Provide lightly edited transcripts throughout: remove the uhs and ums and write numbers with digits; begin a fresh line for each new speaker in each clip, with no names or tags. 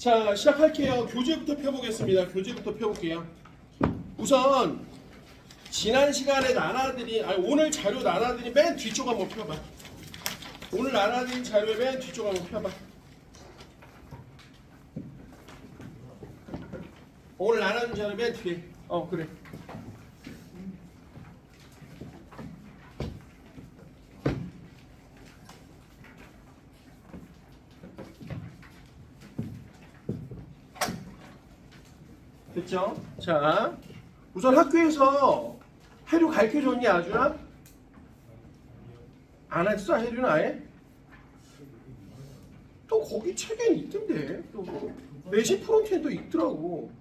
자, 시작할게요. 교재부터 펴보겠습니다. 교재부터 펴볼게요. 우선 지난 시간에 오늘 자료 나눠드린 맨 뒤쪽 한번 펴봐. 오늘 나눠드린 자료의 맨 뒤쪽 한번 펴봐. 오늘 나눠준 자료 맨 뒤에. 그래. 됐죠? 자, 우선 학교에서 해류 가르쳐줬니, 아주나? 안 했어, 해류는 아예? 또 거기 책엔 있던데. 또 내신 프론트엔도 있더라고.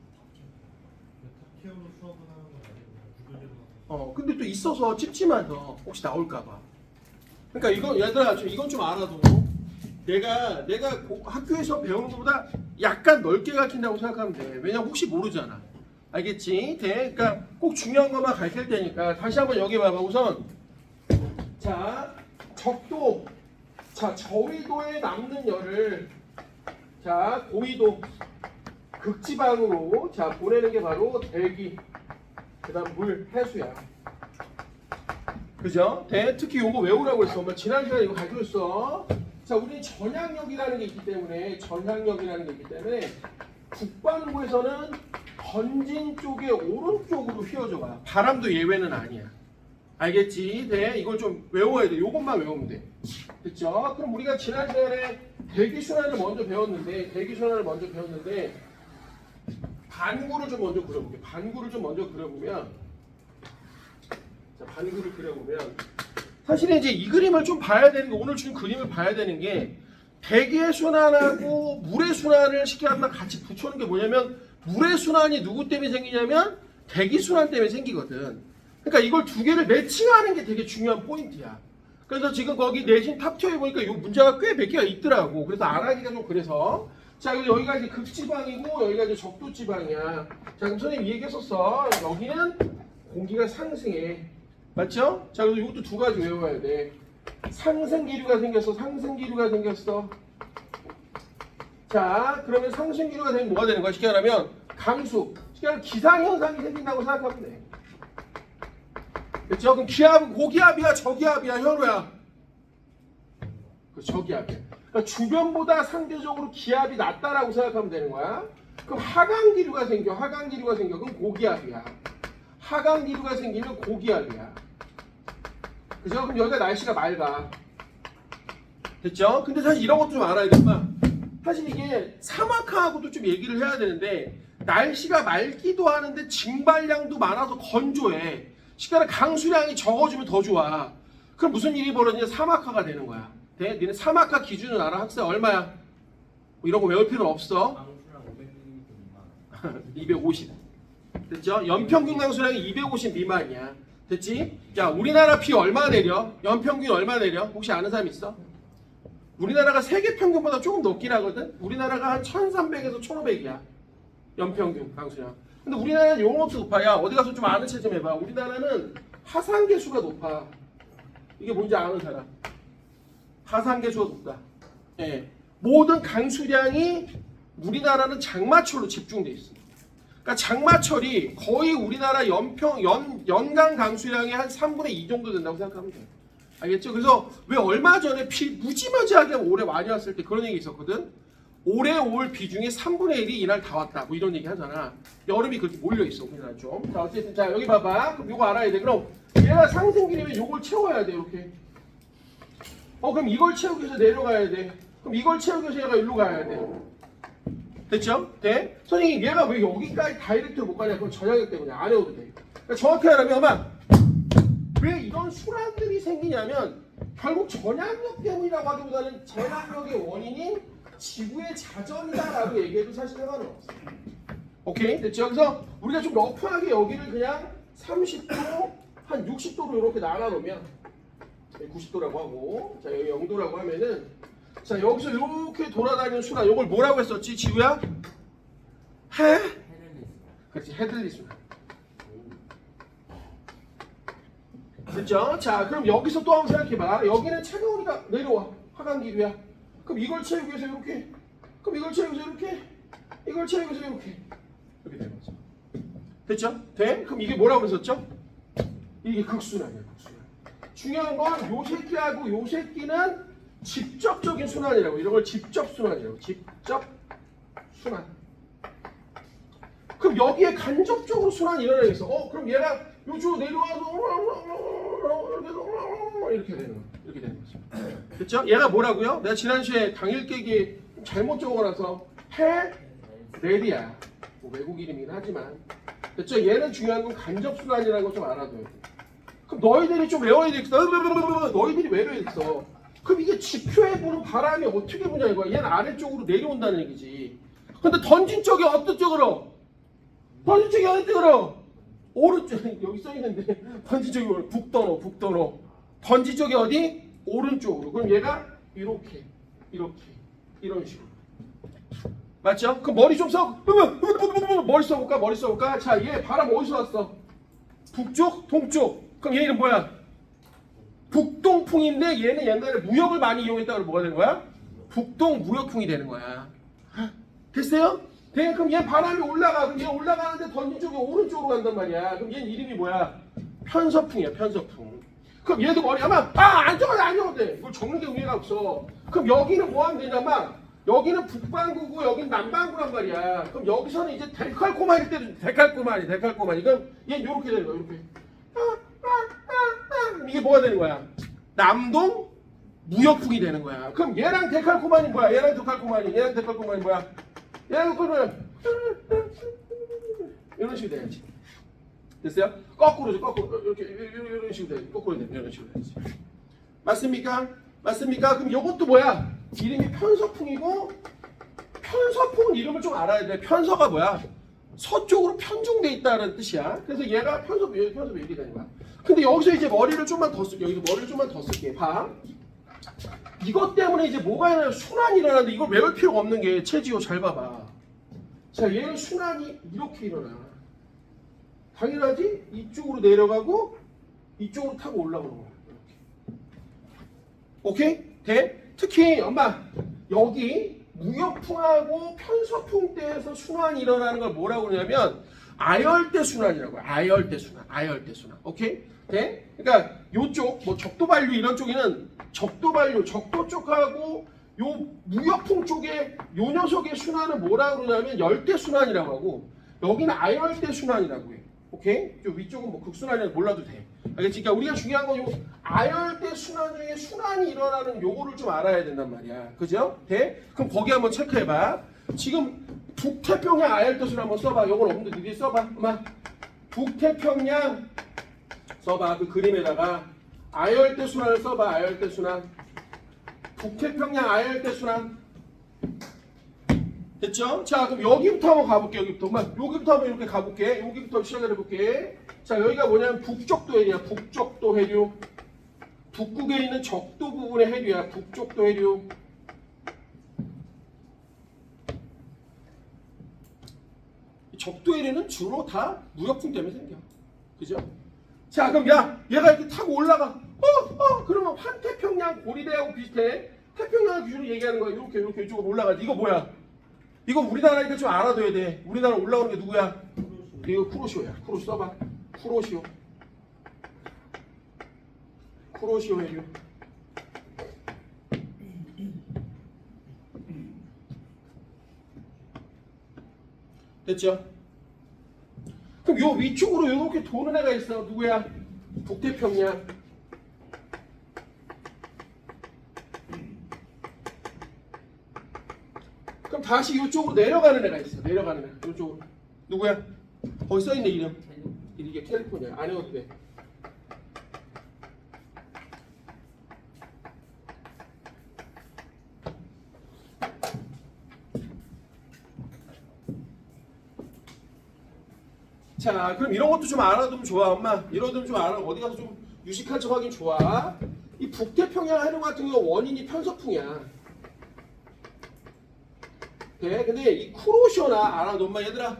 근데 또 있어서 찝찝해서 혹시 나올까봐. 그러니까 이거 얘들아, 이건 좀 알아도 내가 학교에서 배우는 것보다 약간 넓게 가르친다고 생각하면 돼. 왜냐면 혹시 모르잖아. 알겠지? 그러니까 꼭 중요한 것만 가르칠 테니까 다시 한번 여기 봐봐. 우선 자, 적도, 자, 저위도에 남는 열을 자, 고위도 극지방으로 자 보내는 게 바로 대기, 그다음 물, 해수야. 그죠? 특히 요거 외우라고 했어. 엄마 지난 시간에 이거 가르쳤어. 자, 우리 전향력이라는 게 있기 때문에 국방부에서는 건진 쪽의 오른쪽으로 휘어져 가. 바람도 예외는 아니야. 알겠지? 이걸 좀 외워야 돼. 요것만 외우면 돼. 됐죠? 그럼 우리가 지난 시간에 대기순환을 먼저 배웠는데 반구를 좀 먼저 그려볼게. 반구를 좀 먼저 그려보면, 자, 반구를 그려보면 사실은 이제 이 그림을 좀 봐야 되는 게, 오늘 준 그림을 봐야 되는 게, 대기의 순환하고 물의 순환을 쉽게 한번 같이 붙여놓은 게 뭐냐면, 물의 순환이 누구 때문에 생기냐면 대기 순환 때문에 생기거든. 그러니까 이걸 두 개를 매칭하는 게 되게 중요한 포인트야. 그래서 지금 거기 내신 탑티어에 보니까 이 문제가 꽤 몇 개가 있더라고. 그래서 안 하기가 좀 그래서. 자, 여기가 이제 극지방이고 여기가 이제 적도지방이야. 자, 그럼 선생님 이 얘기했었어. 여기는 공기가 상승해. 맞죠? 자, 그래서 이것도 두 가지 외워야 돼. 상승기류가 생겼어. 자, 그러면 상승기류가 되면 뭐가 되는 거야? 쉽게 말하면 강수, 쉽게 말하면 기상현상이 생긴다고 생각하면 돼. 그렇죠? 그럼 기압은 고기압이야, 저기압이야, 현우야? 저기압이야. 그러니까 주변보다 상대적으로 기압이 낮다라고 생각하면 되는 거야. 그럼 하강기류가 생겨. 그럼 고기압이야. 하강기류가 생기면 고기압이야. 그죠? 그럼 여기가 날씨가 맑아. 됐죠? 근데 사실 이런 것도 좀 알아야 돼. 사실 이게 사막하고도 좀 얘기를 해야 되는데, 날씨가 맑기도 하는데 증발량도 많아서 건조해. 시간에 강수량이 적어지면 더 좋아. 그럼 무슨 일이 벌어지냐? 사막화가 되는 거야. 니네 사막화 기준은 알아? 학생 얼마야? 뭐 이런 거 외울 필요는 없어.
강수량 500ml 미만.
250. 됐죠? 연평균 강수량이 250 미만이야. 됐지? 야, 우리나라 비 얼마 내려? 연평균 얼마 내려? 혹시 아는 사람 있어? 우리나라가 세계 평균보다 조금 높긴 하거든? 우리나라가 한 1300에서 1500이야. 연평균 강수량. 근데 우리나라는 용어도 높아. 야, 어디 가서 좀 아는 체 좀 해봐. 우리나라는 하산계수가 높아. 이게 뭔지 아는 사람? 하산계수가 높다. 예. 모든 강수량이 우리나라는 장마철로 집중돼 있어. 그러니까 장마철이 거의 우리나라 연간 강수량의 한 3분의 2 정도 된다고 생각하면 돼. 알겠죠? 그래서 왜 얼마 전에 비 무지막지하게 올해 많이 왔을 때 그런 얘기 있었거든? 올해 올 비 중에 3분의 1이 이날 다 왔다. 뭐 이런 얘기 하잖아. 여름이 그렇게 몰려있어. 우리나라 좀. 자, 어쨌든, 자, 여기 봐봐. 그럼 요거 알아야 돼. 그럼 얘가 상승기류면 요걸 채워야 돼. 이렇게. 그럼 이걸 채우기 위해서 내려가야 돼. 그럼 이걸 채우기 위해서 얘가 일로 가야 돼. 됐죠? 돼? 선생님, 얘가 왜 여기까지 다이렉트로 못 가냐? 그건 전향력 때문에. 안 해도 돼. 그러니까 정확히 하려면 아마 왜 이런 순환들이 생기냐면 결국 전향력 때문이라고 하기보다는 전향력의 원인인 지구의 자전이다라고 얘기해도 사실 상관은 없어. 오케이? 됐죠? 그래서 우리가 좀 러프하게 여기를 그냥 30도, 한 60도로 이렇게 나눠놓으면 90도라고 하고, 자, 여기 0도라고 하면은, 자, 여기서 이렇게 돌아다니는 순환, 이걸 뭐라고 했었지, 지우야? 그렇지, 헤들리 순환. 됐죠? 자, 그럼 여기서 또 한번 생각해봐. 여기는 차가우니까 내려와. 하강기류야. 그럼 이걸 채우기 위해서 이렇게. 그럼 이걸 채우기 위해서 이렇게. 이걸 채우면서 이렇게 되는 거죠. 됐죠? 돼? 그럼 이게 뭐라고 그랬었죠? 이게 극순환이야, 극순환. 중요한 건 요 새끼하고 요 새끼는 직접적인 순환이라고. 이런 걸 직접순환이라고. 직접순환. 그럼 여기에 간접적으로 순환이 일어나겠어. 그럼 얘가 요쪽으로 내려와서 이렇게 되는 거야. 이렇게 되는 거죠. 됐죠? 얘가 뭐라고요? 내가 지난주에 당일 깨기 잘못 적어놔서 레디야. 뭐 외국 이름이긴 하지만. 됐죠? 얘는 중요한 건 간접순환이라는 거 좀 알아둬야 돼. 그럼 너희들이 좀 외워야 되겠어. 너희들이 왜 외워야겠어. 그럼 이게 지표에 부는 바람이 어떻게 부냐 이거야. 얘는 아래쪽으로 내려온다는 얘기지. 근데 던진 쪽이 어떤 쪽으로? 던진 쪽이 어느 쪽으로? 오른쪽. 여기 써있는데 던진 쪽이 북도로. 던진 쪽이 어디? 오른쪽으로. 그럼 얘가 이렇게 이런 식으로. 맞죠? 그럼 머리 좀 써. 머리 써볼까? 자, 얘 바람 어디서 왔어? 북쪽? 동쪽? 그럼 얘는 뭐야? 북동풍인데 얘는 옛날에 무역을 많이 이용했다고 하면 뭐가 되는 거야? 북동 무역풍이 되는 거야. 됐어요? 네, 그럼 얘 바람이 올라가. 그럼 얘 올라가는데 던진 쪽이 오른쪽으로 간단 말이야. 그럼 얘는 이름이 뭐야? 편서풍이야, 편서풍. 그럼 얘도 머리 아마 안 적어도 돼. 이걸 적는 게 의미가 없어. 그럼 여기는 뭐 하면 되냐면 여기는 북반구고 여기는 남반구란 말이야. 그럼 여기서는 이제 데칼코마니일 때도 데칼코마니. 그럼 얘는 이렇게 되는 거야. 이렇게. 이게 뭐가 되는 거야? 남동 무역풍이 되는 거야. 그럼 얘랑 데칼코마니 뭐야? 얘랑 데칼코마니 뭐야? 얘랑 데칼코마니 이런 식으로 돼야지. 됐어요? 거꾸로죠. 이렇게 이런 식으로 돼. 거꾸로 돼. 이런 식으로 돼야지. 맞습니까? 그럼 이것도 뭐야? 이름이 편서풍이고, 편서풍은 이름을 좀 알아야 돼. 편서가 뭐야? 서쪽으로 편중돼 있다는 뜻이야. 그래서 얘가 편서풍 이렇게 되는 거야. 근데 여기서 이제 머리를 좀만 더 쓸게. 여기서 머리를 좀만 더 쓸게. 봐. 이것 때문에 이제 뭐가 일어나요? 순환이 일어나는데 이걸 외울 필요가 없는 게 최지호 잘 봐봐. 자, 얘는 순환이 이렇게 일어나. 당연하지? 이쪽으로 내려가고 이쪽으로 타고 올라오는 거야. 이렇게. 오케이? 돼? 특히 엄마 여기 무역풍하고 편서풍 때에서 순환이 일어나는 걸 뭐라고 그러냐면 아열대 순환이라고 해요. 아열대 순환. 오케이? 돼? 그러니까 요쪽 뭐 적도반류 이런 쪽에는 적도 쪽하고 요 무역풍 쪽에 요 녀석의 순환은 뭐라고 그러냐면 열대 순환이라고 하고 여기는 아열대 순환이라고 해요. 오케이? 좀 위쪽은 뭐 극순환이라도 몰라도 돼. 알겠지? 그러니까 우리가 중요한 건 요 아열대 순환 중에 순환이 일어나는 요거를 좀 알아야 된단 말이야. 그죠? 돼? 그럼 거기 한번 체크해봐. 지금 북태평양 아열대 순환 한번 써봐. 요건 없는데 니들이 써봐. 엄마. 북태평양 써봐. 그 그림에다가 아열대 순환을 써봐. 아열대 순환. 북태평양 아열대 순환. 됐죠? 자, 그럼 여기부터 한번 가볼게. 여기부터 한번 이렇게 가볼게. 여기부터 시작을 해볼게. 자, 여기가 뭐냐면 북적도 해류야. 북적도 해류. 북극에 있는 적도 부분의 해류야. 북적도 해류. 적도 해류는 주로 다 무역풍 때문에 생겨. 그죠? 자, 그럼 얘가 이렇게 타고 올라가. 그러면 환태평양 고리대하고 비슷해. 태평양 기준으로 얘기하는 거야. 이렇게 이쪽으로 올라가지. 이거 뭐야? 이거 우리나라니까 좀 알아둬야 돼. 우리나라 올라오는 게 누구야? 이거 쿠로시오야. 쿠로시오 써봐. 쿠로시오 해류. 됐죠? 그럼 요 위쪽으로 이렇게 도는 애가 있어. 누구야? 북태평양. 그럼 다시 이쪽으로 내려가는 애가 있어. 내려가는 애. 이쪽으로. 누구야? 거기 써있네 이름. 이게 캘리포니아. 안 외워도 돼. 자, 그럼 이런 것도 좀 알아두면 좋아, 엄마. 이런 것도 좀 알아. 어디 가서 좀 유식한 척 하긴 좋아. 이 북태평양 해류 같은 경우 원인이 편서풍이야. 네, 근데 이 쿠로시오나 알아도 엄마 얘들아,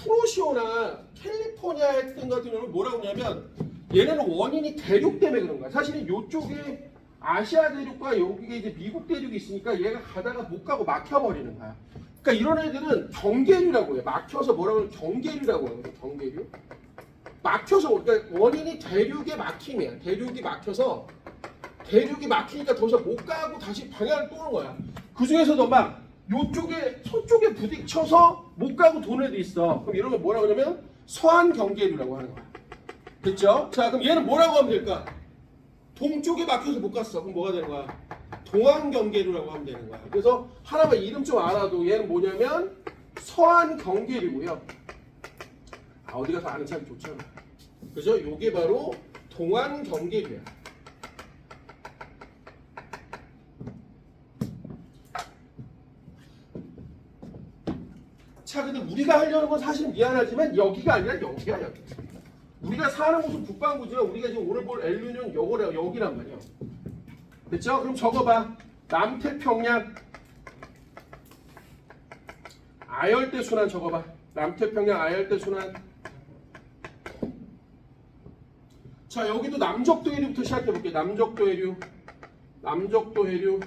쿠로시오나 캘리포니아 해등 같은 경우는 뭐라고 하냐면 얘네는 원인이 대륙 때문에 그런 거야. 사실은 이쪽에 아시아 대륙과 여기에 이제 미국 대륙이 있으니까 얘가 가다가 못 가고 막혀버리는 거야. 그러니까 이런 애들은 경계류라고 해요. 막혀서 뭐라고 해요? 경계류라고 해요. 경계류. 막혀서 그러니까 원인이 대륙의 막힘이야. 대륙이 막혀서 대륙이 막히니까 더 이상 못 가고 다시 방향을 도는 거야. 그 중에서도 막 요쪽에 서쪽에 부딪혀서 못 가고 도는 애도 있어. 그럼 이런 거 뭐라고 하냐면 서한 경계류라고 하는 거야. 됐죠? 자, 그럼 얘는 뭐라고 하면 될까? 동쪽에 막혀서 못 갔어. 그럼 뭐가 되는 거야? 동한 경계류라고 하면 되는 거야. 그래서 하나만 이름 좀 알아도 얘는 뭐냐면 서한 경계류고요. 아, 어디 가서 아는 참 좋잖아. 그죠? 요게 바로 동한 경계류야. 자, 근데 우리가 하려는 건 사실 미안하지만 여기가 아니라 여기야, 여기. 우리가 사는 곳은 북반구지만 우리가 지금 오늘 볼 엘루는 요거래요, 여기란 말이야. 됐죠? 그럼 적어봐. 남태평양 아열대 순환 적어봐. 남태평양 아열대 순환. 자, 여기도 남적도 해류부터 시작해볼게. 남적도 해류. 남적도 해류.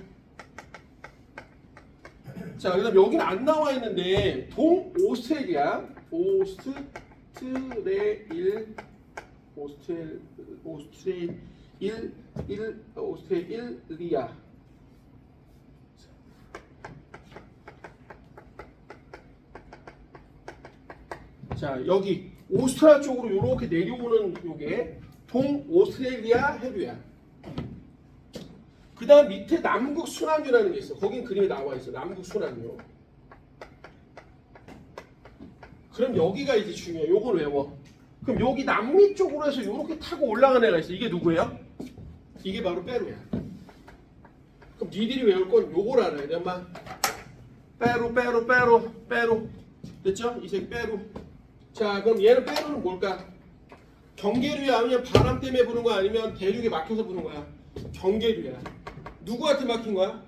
자, 그다음 여기는 안 나와 있는데 동오스트레일리아, 오스트레일리아. 자, 여기 오스트라 쪽으로 이렇게 내려오는 요게 동오스트레일리아 해류야. 그 다음 밑에 남극 순환류라는 게 있어. 거긴 그림에 나와 있어. 남극 순환류. 그럼 여기가 이제 중요해. 요걸 외워. 그럼 여기 남미 쪽으로 해서 이렇게 타고 올라가는 애가 있어. 이게 누구예요? 이게 바로 페루야. 그럼 니들이 외울 건 요걸 알아야 돼. 엄마. 페루. 됐죠? 이 색 페루. 자, 그럼 얘는 페루는 뭘까? 경계류야? 아니면 바람 때문에 부는 거야? 아니면 대륙에 막혀서 부는 거야? 경계류야. 누구한테 막힌 거야?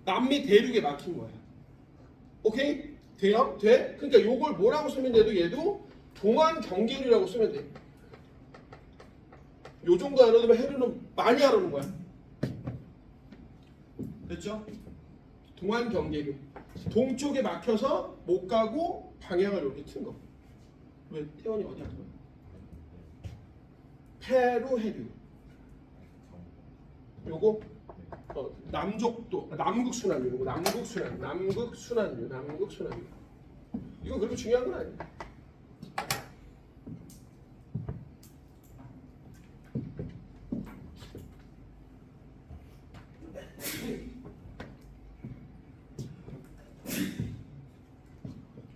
남미 대륙에 막힌 거야. 오케이? 돼요? 돼? 그러니까 요걸 뭐라고 쓰면 돼도 얘도 동안 경계류라고 쓰면 돼. 요 정도 알아두면 해류는 많이 알아오는 거야. 됐죠? 동안 경계류. 동쪽에 막혀서 못 가고 방향을 이렇게 튼 거. 왜? 태원이 어디 갔어? 페루 해류. 요거 남쪽도 남극 순환류. 요거 남극 순환류. 이건 그렇게 중요한 건 아니야.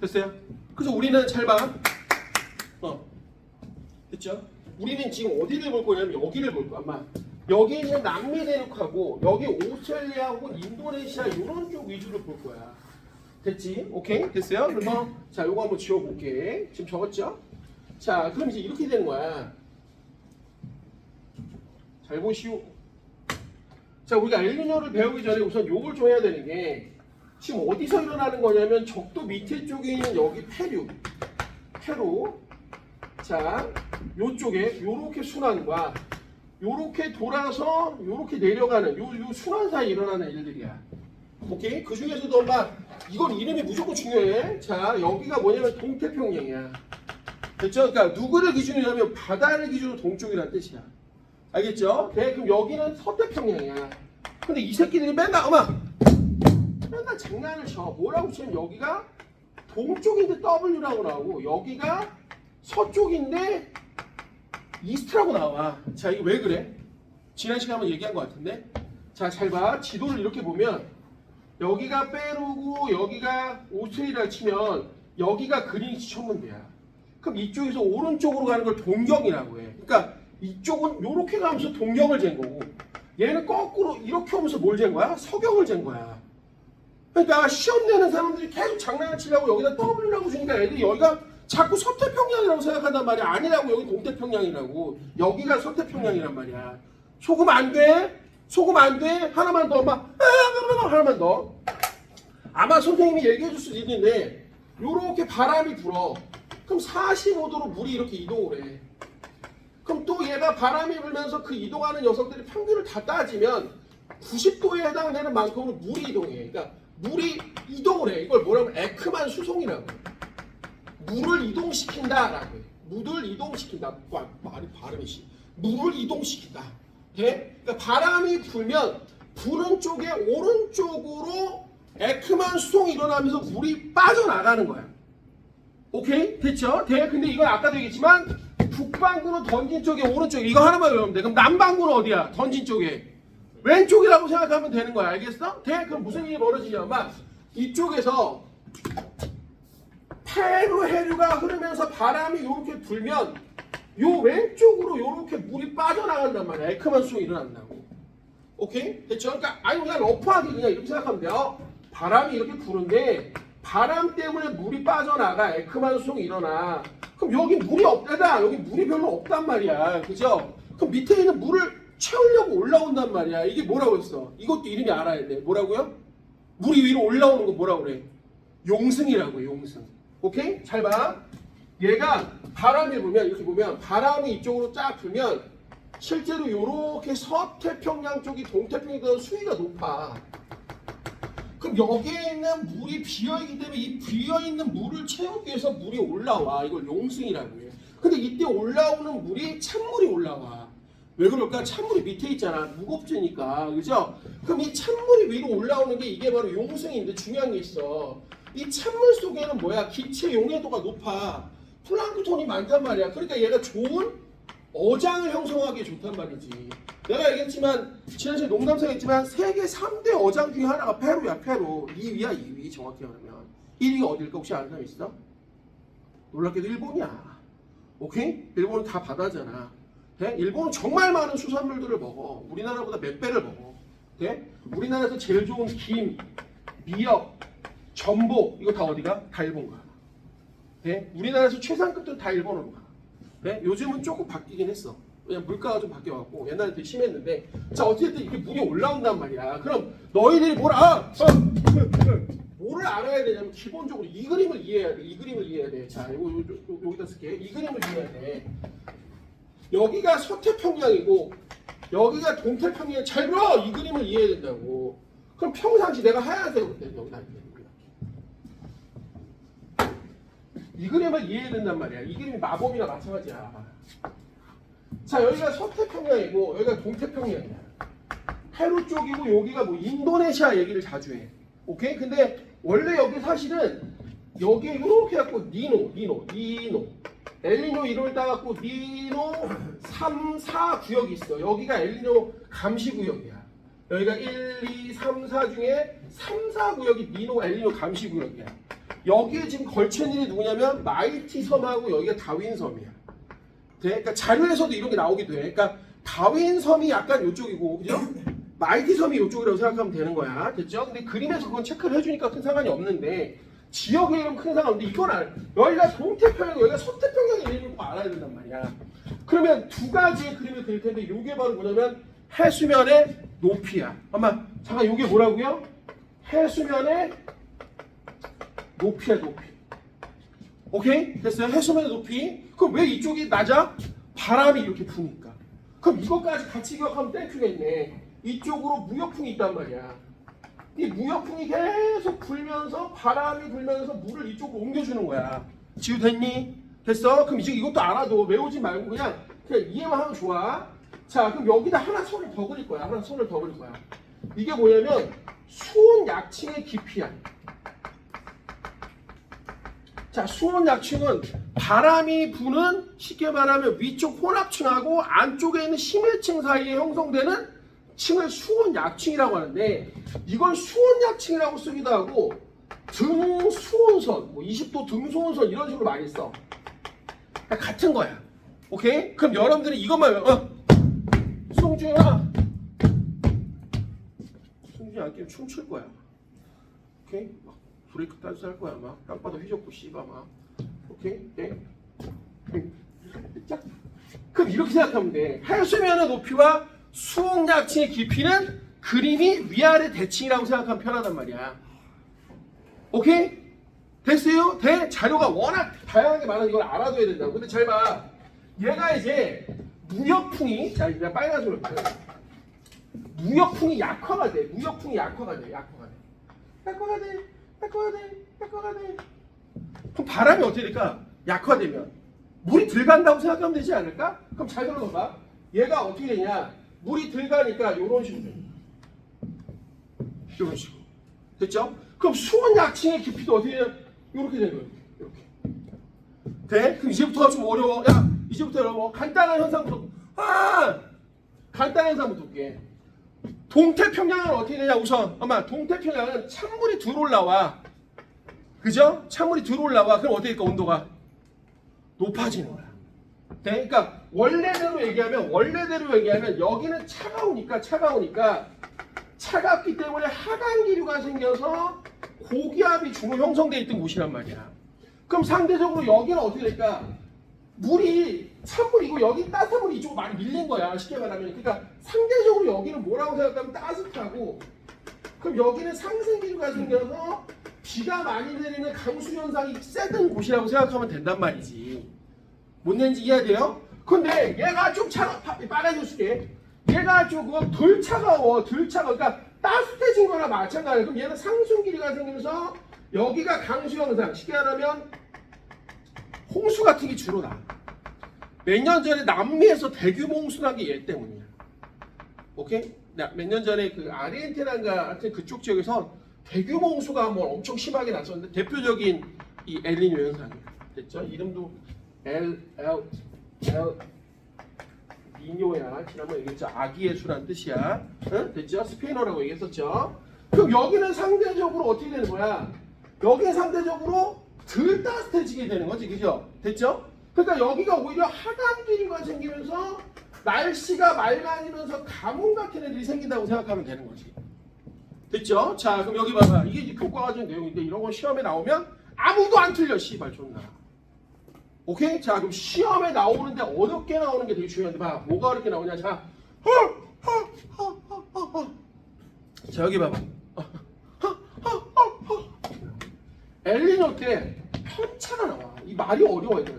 됐어요? 그래서 우리는 잘 봐. 됐죠? 우리는 지금 어디를 볼 거냐면 여기를 볼 거야. 아마 여기 있는 남미 대륙하고 여기 오스트레일리아 혹은 인도네시아 이런 쪽 위주로 볼 거야. 됐지? 오케이? 됐어요? 그래서 자, 요거 한번 지워볼게. 지금 적었죠? 자, 그럼 이제 이렇게 되는 거야. 잘 보시오. 자, 우리가 엘니뇨를 배우기 전에 우선 요걸 좀 해야 되는 게 지금 어디서 일어나는 거냐면 적도 밑에 쪽에 있는 여기 페루. 자, 요쪽에 요렇게 순환과 요렇게 돌아서 요렇게 내려가는 요 순환 사이에 일어나는 일들이야. 오케이? 그 중에서도 엄마 이건 이름이 무조건 중요해. 자, 여기가 뭐냐면 동태평양이야. 됐죠? 그러니까 누구를 기준으로 하면 바다를 기준으로 동쪽이라는 뜻이야. 알겠죠? 네, 그럼 여기는 서태평양이야. 근데 이 새끼들이 맨날 장난을 쳐. 뭐라고 치면 여기가 동쪽인데 W라고 나오고 여기가 서쪽인데 이스트라고 나와. 자, 이게 왜 그래? 지난 시간에 한번 얘기한 것 같은데. 자, 잘 봐. 지도를 이렇게 보면 여기가 페루고 여기가 오스트레일리아 치면 여기가 그린위치 천문대야. 그럼 이쪽에서 오른쪽으로 가는 걸 동경이라고 해. 그러니까 이쪽은 이렇게 가면서 동경을 잰 거고 얘는 거꾸로 이렇게 오면서 뭘 잰 거야? 서경을 잰 거야. 그러니까 시험 내는 사람들이 계속 장난을 치려고 여기다 W라고 주니까 애들이 여기가 자꾸 서태평양이라고 생각한단 말이야. 아니라고. 여기 동태평양이라고. 여기가 서태평양이란 말이야. 속으면 안 돼. 하나만 더. 하나만 더. 아마 선생님이 얘기해 줄 수도 있는데 요렇게 바람이 불어. 그럼 45도로 물이 이렇게 이동을 해. 그럼 또 얘가 바람이 불면서 그 이동하는 녀석들이 평균을 다 따지면 90도에 해당되는 만큼으로 물이 이동해. 그러니까 물이 이동을 해. 이걸 뭐라고 해? 에크만 수송이라고 해. 물을 이동시킨다라고 해. 물을 이동시킨다. 말이 발음이 씨. 물을 이동시킨다. 예? 그러니까 바람이 불면 부는 쪽에 오른쪽으로 에크만 수송이 일어나면서 물이 빠져나가는 거야. 오케이? 됐죠? 근데 이건 아까도 얘기했지만 북반구는 던진 쪽에 오른쪽에 이거 하나만 외우면 돼. 그럼 남반구는 어디야? 던진 쪽에 왼쪽이라고 생각하면 되는 거야. 알겠어? 그럼 무슨 일이 벌어지냐면 이쪽에서 해류 해류가 흐르면서 바람이 이렇게 불면 요 왼쪽으로 이렇게 물이 빠져나간단 말이야. 에크만 수송이 일어난다고. 오케이? 됐죠? 그러니까 아니 그냥 러프하게 그냥 이렇게 생각하면 돼요. 바람이 이렇게 부는데 바람 때문에 물이 빠져나가. 에크만 수송이 일어나. 그럼 여기 물이 없다다. 여기 물이 별로 없단 말이야. 그죠? 그럼 밑에 있는 물을 채우려고 올라온단 말이야. 이게 뭐라고 했어? 이것도 이름이 알아야 돼. 뭐라고요? 물이 위로 올라오는 거 뭐라고 그래? 용승이라고 해. 용승. 오케이? 잘 봐. 얘가 바람이 불면 이렇게 보면 바람이 이쪽으로 쫙 불면 실제로 이렇게 서태평양 쪽이 동태평양보다 수위가 높아. 그럼 여기에 있는 물이 비어있기 때문에 이 비어있는 물을 채우기 위해서 물이 올라와. 이걸 용승이라고 해. 근데 이때 올라오는 물이 찬물이 올라와. 왜 그럴까? 찬물이 밑에 있잖아. 무겁지니까. 그죠? 그럼 이 찬물이 위로 올라오는 게 이게 바로 용승인데 중요한 게 있어. 이 찬물 속에는 뭐야? 기체 용해도가 높아. 플랑크톤이 많단 말이야. 그러니까 얘가 좋은 어장을 형성하기에 좋단 말이지. 내가 얘기했지만 지난주에 농담성 했지만 세계 3대 어장 중에 하나가 페루야. 페루 2위야. 2위 정확히 말하면 1위가 어딜까? 혹시 아는 사람 있어? 놀랍게도 일본이야. 오케이? 일본은 다 바다잖아. 네? 일본은 정말 많은 수산물들을 먹어. 우리나라보다 몇 배를 먹어. 네? 우리나라에서 제일 좋은 김, 미역, 전복 이거 다 어디가? 다 일본 가. 네? 우리나라에서 최상급들은 다 일본으로 가. 네? 요즘은 조금 바뀌긴 했어. 그냥 물가가 좀 바뀌어갖고 옛날에 되게 심했는데 자 어쨌든 이렇게 물이 올라온단 말이야. 그럼 너희들이 뭐를 알아야 되냐면 기본적으로 이 그림을 이해해야 돼. 이 그림을 이해해야 돼. 자 여기다 쓸게. 이 그림을 이해해야 돼. 여기가 서태평양이고 여기가 동태평양. 잘 들어! 이 그림을 이해해야 된다고. 그럼 평상시 내가 하얀색으로 돼. 여기다 이렇게. 이 그림을 이해해야 된단 말이야. 이 그림이 마법이나 마찬가지야. 자 여기가 서태평양이고 여기가 동태평양이야. 페루 쪽이고 여기가 뭐 인도네시아 얘기를 자주 해. 오케이? 근데 원래 여기 사실은 여기에 이렇게 해갖고 니노 엘니뇨 이름을 따갖고 니노 3, 4 구역이 있어. 여기가 엘니뇨 감시 구역이야. 여기가 1, 2, 3, 4 중에 3, 4 구역이 니노 엘니뇨 감시 구역이야. 여기에 지금 걸친 일이 누구냐면 마이티 섬하고 여기가 다윈 섬이야. 돼? 그러니까 자료에서도 이런 게 나오기도 해. 그러니까 다윈 섬이 약간 이쪽이고, 그죠? 마이티 섬이 이쪽이라고 생각하면 되는 거야. 됐죠? 근데 그림에서 그건 체크를 해주니까 큰 상관이 없는데 지역의 이름 큰 상관 없는데 이건 알아. 여기가 동태평양, 여기가 서태평양의 이름을 꼭 알아야 된단 말이야. 그러면 두 가지의 그림을 그릴 텐데 이게 바로 뭐냐면 해수면의 높이야. 엄마 잠깐 이게 뭐라고요? 해수면의 높이야. 높이. 오케이? 됐어요? 해수면의 높이. 그럼 왜 이쪽이 낮아? 바람이 이렇게 부니까. 그럼 이것까지 같이 기억하면 땡큐겠네. 이쪽으로 무역풍이 있단 말이야. 이 무역풍이 계속 불면서 바람이 불면서 물을 이쪽으로 옮겨주는 거야. 지우됐니? 됐어? 그럼 이제 이것도 알아도 외우지 말고 그냥 이해만 하면 좋아. 자, 그럼 여기다 하나 선을 더 그릴 거야. 하나 선을 더 그릴 거야. 이게 뭐냐면 수온 약층의 깊이야. 자, 수온 약층은 바람이 부는 쉽게 말하면 위쪽 혼합층하고 안쪽에 있는 심해층 사이에 형성되는 층을 수온 약층이라고 하는데 이걸 수온 약층이라고 쓰기도 하고 등수온선, 뭐 20도 등수온선 이런 식으로 많이 써. 그러니까 같은 거야. 오케이? 그럼 여러분들이 이것만 송준아 안 끼면 춤출 거야. 오케이? 막 브레이크 댄스 할 거야. 막 땅바닥 휘젓고 씨바 막. 오케이? 네? 자, 그럼 이렇게 생각하면 돼. 해수면의 높이와 수온 약층의 깊이는 그림이 위아래 대칭이라고 생각하면 편하단 말이야. 오케이? 됐어요? 돼? 자료가 워낙 다양하게 많아서 이걸 알아둬야 된다고. 근데 잘 봐. 얘가 이제 무역풍이, 자, 이제 빨간색으로 무역풍이 약화가 돼. 무역풍이 약화가 돼. 약화가 돼. 약화가 돼. 약화가 돼. 약화가 돼. 그럼 바람이 어떻게 될까? 약화되면 물이 들어간다고 생각하면 되지 않을까? 그럼 잘 들어봐. 얘가 어떻게 되냐? 물이 들어가니까 이런 식으로 돼. 이런 식으로. 됐죠? 그럼 수온 약층의 깊이도 어떻게 되냐? 이렇게 되는 거예요. 이렇게. 돼? 그럼 이제부터가 좀 어려워. 야, 이제부터 어려워. 간단한 현상부터. 간단한 현상부터 볼게. 동태평양은 어떻게 되냐? 우선 아마 동태평양은 찬물이 들어올라와. 그죠? 찬물이 들어올라와. 그럼 어떻게 될까? 온도가 높아지는 거야. 네? 그러니까 원래대로 얘기하면 여기는 차가우니까 차갑기 때문에 하강기류가 생겨서 고기압이 주로 형성되어 있던 곳이란 말이야. 그럼 상대적으로 여기는 어떻게 될까? 물이 찬물이고 여기 따뜻한 물이 이쪽으로 많이 밀린 거야. 쉽게 말하면. 그러니까 상대적으로 여기는 뭐라고 생각하면 따뜻하고, 그럼 여기는 상승기류가 생겨서 비가 많이 내리는 강수 현상이 세던 곳이라고 생각하면 된단 말이지. 뭔 얘기인지 이해돼요? 근데 얘가 좀 빨아줄게. 얘가 조금 덜 차가워. 그러니까 따뜻해진 거나 마찬가지야. 그럼 얘는 상승기류가 생기면서 여기가 강수 현상. 쉽게 말하면 홍수 같은 게 주로 나. 몇 년 전에 남미에서 대규모 홍수 난 게 얘 때문이야. 오케이? 몇 년 전에 그 아르헨티나인가 하여튼 그쪽 지역에서 대규모 홍수가 뭐 엄청 심하게 났었는데 대표적인 이 엘니뇨 현상이야. 됐죠? 이름도 엘 니뇨야. 지난번에 얘기했죠. 아기의 수란 뜻이야. 응? 됐죠? 스페인어라고 얘기했었죠. 그럼 여기는 상대적으로 어떻게 되는 거야? 여기는 상대적으로 덜 따뜻해지게 되는 거지. 그죠? 됐죠? 그러니까 여기가 오히려 하강기류가 생기면서 날씨가 맑아지면서 가뭄 같은 애들이 생긴다고 생각하면 되는 거지. 됐죠? 자, 그럼 여기 봐봐. 이게 이제 교과과정 내용인데 이런 거 시험에 나오면 아무도 안 틀려. 씨발 존나. 오케이? 자, 그럼 시험에 나오는데 어렵게 나오는 게 되게 중요한데 봐. 뭐가 어렵게 나오냐? 자, 자 여기 봐봐. 엘니뇨 때 편차가 나와. 이 말이 어려워 얘들아.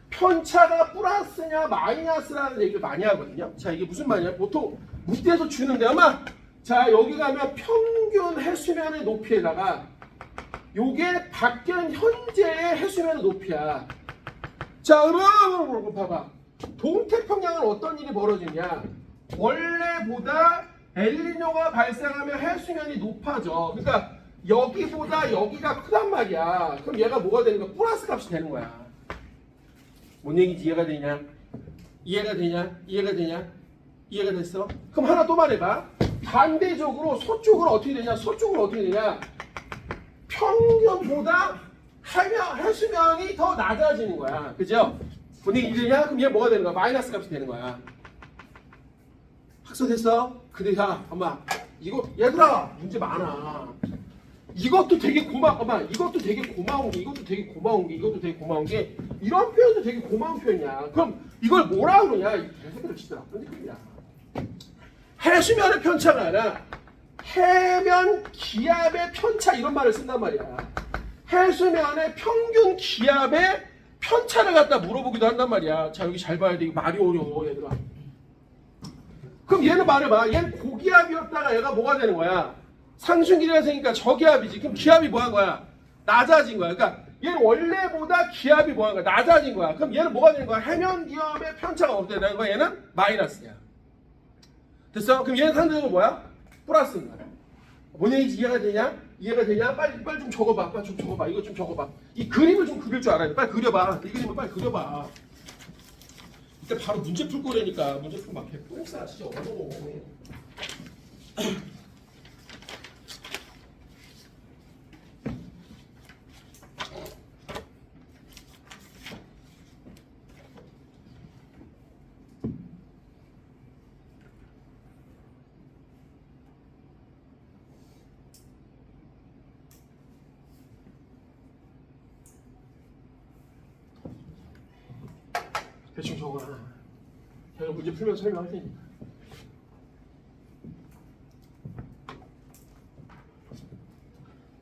편차가 플러스냐 마이너스라는 얘기를 많이 하거든요. 자, 이게 무슨 말이냐? 보통 무대에서 주는데 아마 자 여기 가면 평균 해수면의 높이에다가 요게 밖은 현재의 해수면의 높이야. 자, 그럼 봐봐. 동태평양은 어떤 일이 벌어지냐? 원래보다 엘니뇨가 발생하면 해수면이 높아져. 그러니까 여기보다 여기가 크단 말이야. 그럼 얘가 뭐가 되는 거야? 플러스 값이 되는 거야. 뭔 얘기인지 이해가 되냐? 이해가 되냐? 이해가 되냐? 이해가 됐어? 그럼 하나 또 말해봐. 반대적으로 서쪽은 어떻게 되냐? 서쪽은 어떻게 되냐? 평균보다 해수면이 더 낮아지는 거야. 그죠? 뭔 얘기인지 이해되냐? 그럼 얘 뭐가 되는 거야? 마이너스 값이 되는 거야. 학습됐어? 근데 자, 엄마 이거 얘들아 문제 많아. 이것도 되게 이것도 되게 고마운 게, 이것도 되게 고마운 게 이런 표현도 되게 고마운 표현이야. 그럼 이걸 뭐라 그러냐? 이 개새끼들 진짜 나쁜 새끼야. 해수면의 편차가 아니라 해면 기압의 편차 이런 말을 쓴단 말이야. 해수면의 평균 기압의 편차를 갖다 물어보기도 한단 말이야. 자, 여기 잘 봐야 돼. 이거 말이 어려워 얘들아. 그럼 얘는 말해봐. 얘는 고기압이었다가 얘가 뭐가 되는 거야? 상승기류가 생기니까 저기압이지. 그럼 기압이 뭐한 거야? 낮아진 거야. 그러니까 얘는 원래보다 기압이 뭐한 거야? 낮아진 거야. 그럼 얘는 뭐가 되는 거야? 해면 기압의 편차가 어떻게 되는 거야? 얘는 마이너스야. 됐어? 그럼 얘는 상대적으로 뭐야? 플러스인 거야. 뭔 얘기인지 이해가 되냐? 이해가 되냐? 빨리 좀 적어봐. 빨리 좀 적어봐. 이거 좀 적어봐. 이 그림을 좀 그릴 줄 알아야 돼. 빨리 그려봐. 이 그림을 빨리 그려봐. 이때 바로 문제 풀 거라니까. 문제 풀 막 개뿔싸 진짜 어려워. 대충 적어놔. 제가 문제 풀면서 설명할 테니까.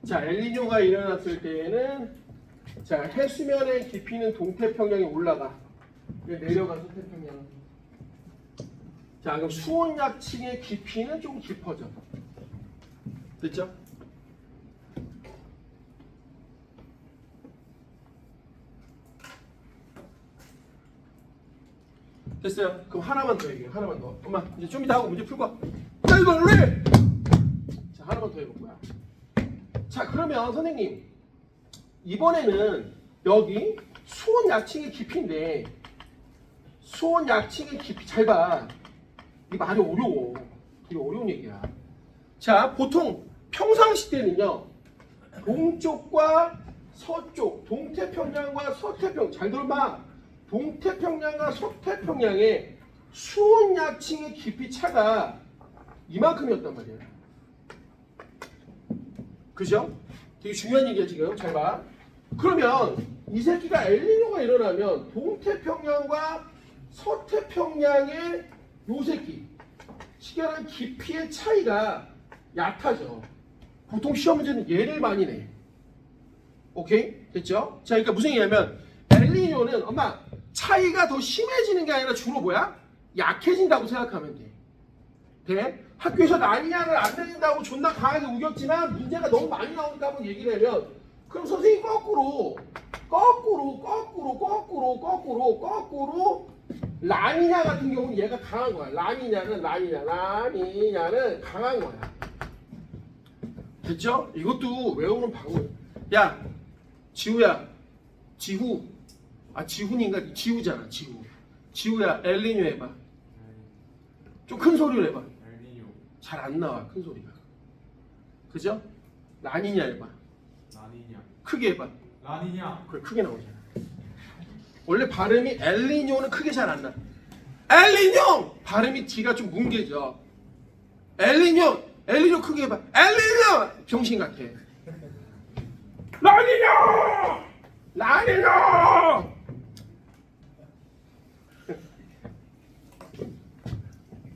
자, 엘니뇨가 일어났을 때에는 자 해수면의 깊이는 동태평양에 올라가. 내려가서 태평양. 자, 그럼 수온약층의 깊이는 좀 깊어져. 됐죠? 됐어요? 그럼 하나만 더 얘기해. 하나만 더. 엄마 이제 좀 이따 하고 문제 풀고. 자 이거 원래. 자 하나만 더 해볼 거야. 자 그러면 선생님 이번에는 여기 수원 약칭의 깊이인데 수원 약칭의 깊이 잘 봐. 이게 말이 어려워. 되게 어려운 얘기야. 자 보통 평상시 때는요 동쪽과 서쪽, 동태평양과 서태평양 잘 들어봐. 동태평양과 서태평양의 수온 약칭의 깊이 차가 이만큼이었단 말이야. 그죠? 되게 중요한 얘기야 지금. 잘 봐. 그러면 이 새끼가 엘니뇨가 일어나면 동태평양과 서태평양의 요 새끼 시계랑 깊이의 차이가 얕아져. 보통 시험 문제는 얘를 많이 내. 오케이? 됐죠? 자, 그러니까 무슨 얘기냐면 엘니뇨는 엄마 차이가 더 심해지는 게 아니라 주로 뭐야? 약해진다고 생각하면 돼. 돼? 학교에서 라니냐를 안 내린다고 존나 강하게 우겼지만 문제가 너무 많이 나오니까 한번 얘기를 하면 그럼 선생님 거꾸로 라니냐 같은 경우는 얘가 강한 거야. 라니냐는 강한 거야. 됐죠? 이것도 외우는 방법. 야, 지우야, 지훈인가? 지우잖아, 지우. 지우야, 엘니뇨 해봐. 좀 큰 소리로 해봐.
엘니뇨.
잘 안 나와, 큰 소리가. 그죠? 라니냐 해봐.
라니냐.
크게 해봐.
라니냐.
그래, 크게 나오잖아. 원래 발음이 엘니뇨는 크게 잘 안 나. 엘니뇨! 발음이 D가 좀 뭉개져. 엘니뇨 크게 해봐. 엘니뇨! 병신 같아. 라니뇨!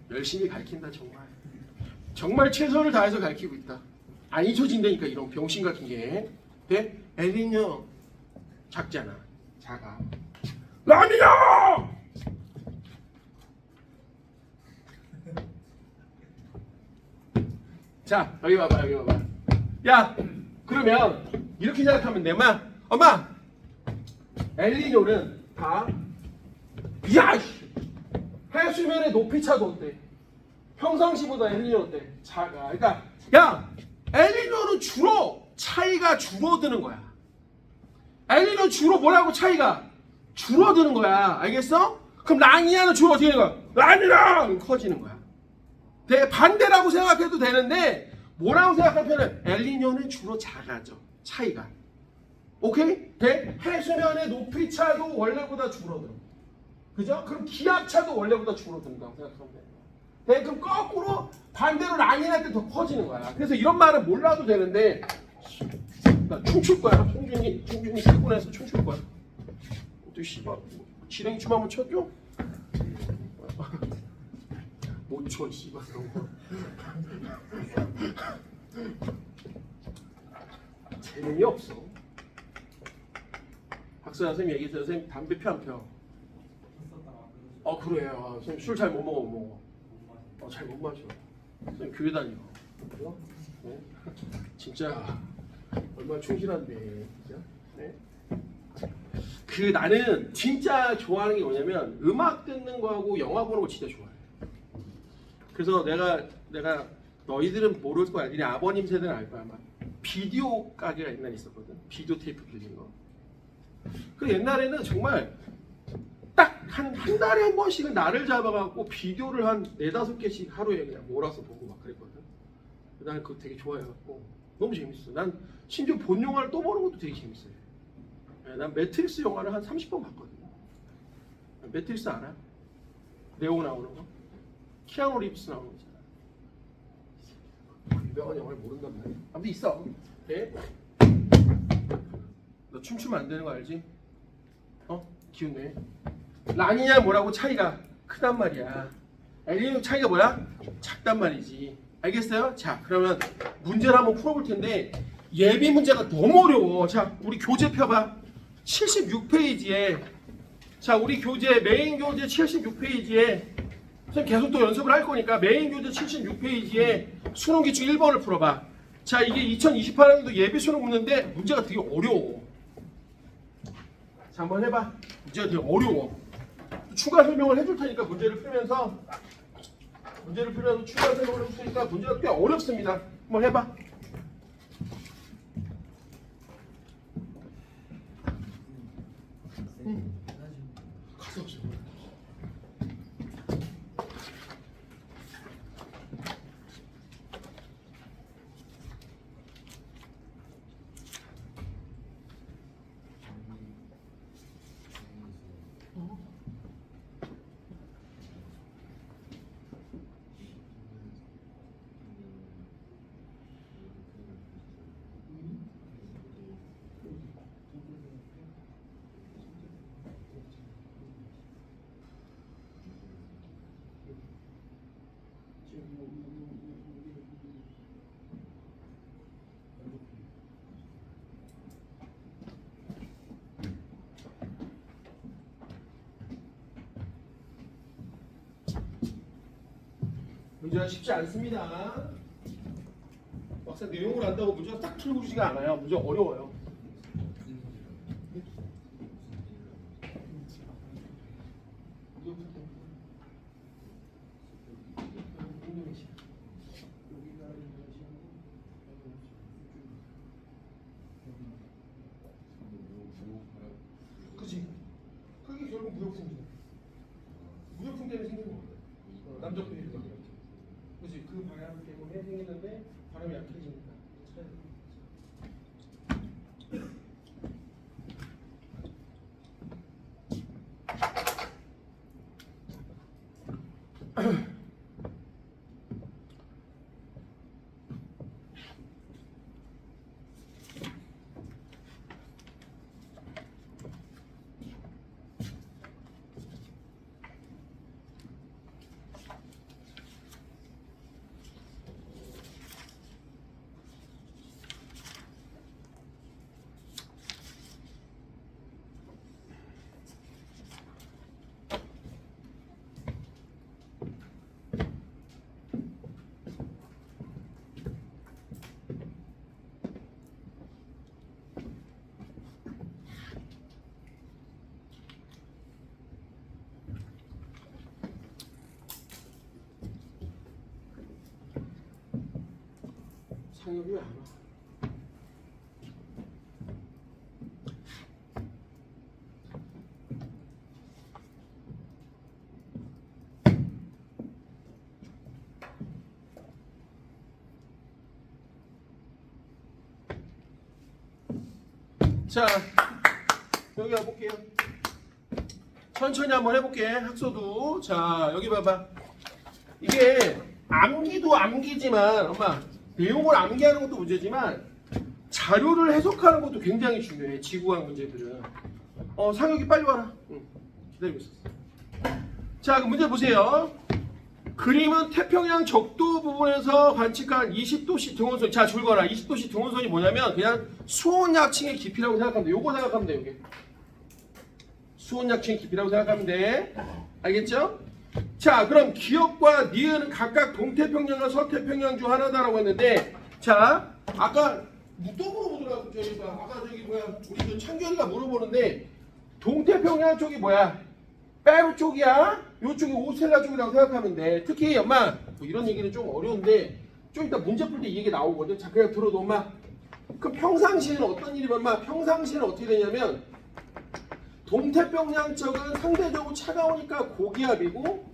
열심히 가르친다 정말. 정말 최선을 다해서 가르치고 있다. 안 잊혀진다니까 이런 병신 같은 게. 네? 엘니뇨 작잖아. 작아. 라니뇨! 자 여기 봐봐. 야 그러면 이렇게 생각하면 돼. 엄마 엘니뇨는 다 야! 해수면의 높이 차도 어때? 평상시보다 엘니뇨 어때? 작아. 그러니까 야 엘니뇨는 주로 차이가 줄어드는 거야. 엘니뇨 주로 뭐라고 차이가 줄어드는 거야. 알겠어? 그럼 라니냐는 주로 어떻게 되는 거야? 라니냐! 커지는 거야. 반대라고 생각해도 되는데 뭐라고 생각하면 엘니뇨는 주로 작아져. 차이가. 오케이? 해수면의 높이 차도 원래보다 줄어들어. 그죠? 그럼 기압차도 원래보다 줄어든다고 생각하면 돼. 그럼 거꾸로 반대로 라니냐 때 더 커지는 거야. 그래서 이런 말은 몰라도 되는데 나 춤출 거야. 송준이 피곤해서 춤출 거야. 또 씨발 지렁이 춤 한번 춰줘? 못 춰 씨발 그런 거. 재능이 없어. 박사님 선생님 얘기했어요. 선생님 담배 펴 안 펴? 그래요. 선생님 술 잘 못 먹어. 잘 못 마셔. 선생님 교회 다니고. 그죠? 네? 진짜 얼마나 충실한데. 진짜? 네? 나는 진짜 좋아하는 게 뭐냐면 음악 듣는 거하고 영화 보는 거 진짜 좋아해. 그래서 내가 너희들은 모를 거야. 니네 아버님 세대는 알 거야 아마. 비디오 가게가 옛날에 있었거든. 비디오 테이프 빌린 거. 그 옛날에는 정말 딱 한 달에 한 번씩은 나를 잡아갖고 비디오를 한 4-5개씩 하루에 그냥 몰아서 보고 막 그랬거든. 난 그거 되게 좋아해갖고 너무 재밌어. 난 심지어 본 영화를 또 보는 것도 되게 재밌어요. 난 매트릭스 영화를 한 30번 봤거든요. 매트릭스 알아? 네오 나오는 거? 키아누 리브스 나오는 거잖아. 유명한 영화를 모른단 말이야. 아무튼 있어. 네? 너 춤추면 안 되는 거 알지? 기운내. 라니냐 뭐라고 차이가 크단 말이야. 엘니뇨 차이가 뭐야? 작단 말이지. 알겠어요? 자 그러면 문제를 한번 풀어볼 텐데 예비 문제가 너무 어려워. 자 우리 교재 펴봐. 76페이지에 자 우리 교재 메인 교재 76페이지에 선생님 계속 또 연습을 할 거니까 메인 교재 76페이지에 수능 기출 1번을 풀어봐. 자 이게 2028년도 예비 수능 문제인데 문제가 되게 어려워. 자 한번 해봐. 문제가 되게 어려워. 추가 설명을 해줄 테니까 문제를 풀면서 추가 설명을 해줄 테니까 문제가 꽤 어렵습니다. 한번 해봐. 가서 없어. 문제가 쉽지 않습니다. 막상 내용을 안다고 문제가 딱 풀리지가 않아요. 문제 어려워요. 그치? 그게 결국 무역풍이죠. 무역풍 때문에 생기는 거거든. 남쪽 비율 때문에. 그치? 그 방향 때문에 생기는데 바람이 약해지니까. 상엽이 왜 안 와? 자, 여기 와볼게요. 천천히 한번 해볼게. 학소도. 자, 여기 봐봐. 이게 암기도 암기지만 엄마 내용을 암기하는 것도 문제지만 자료를 해석하는 것도 굉장히 중요해. 지구과학 문제들은. 상혁이 빨리 와라. 응, 기다리고 있었어. 자, 그럼 문제 보세요. 그림은 태평양 적도 부분에서 관측한 20도씨 등원선. 자, 줄거라. 20도씨 등원선이 뭐냐면 그냥 수온약층의 깊이라고 생각하면 돼. 요거 생각하면 돼. 요게. 수온약층의 깊이라고 생각하면 돼. 알겠죠? 자, 그럼 기역과 니은은 각각 동태평양과 서태평양 중 하나다라고 했는데, 자, 아까 또 물어보더라고. 아까 저기 뭐야, 우리 창규이가 물어보는데, 동태평양 쪽이 뭐야? 페루 쪽이야? 요쪽이 오스트레일리아 쪽이라고 생각하면 돼. 특히 엄마, 뭐 이런 얘기는 좀 어려운데, 좀 이따 문제 풀 때 이 얘기 나오거든. 자, 그냥 들어도 엄마. 그럼 평상시에는 어떤 일이 엄마? 평상시에는 어떻게 되냐면, 동태평양 쪽은 상대적으로 차가우니까 고기압이고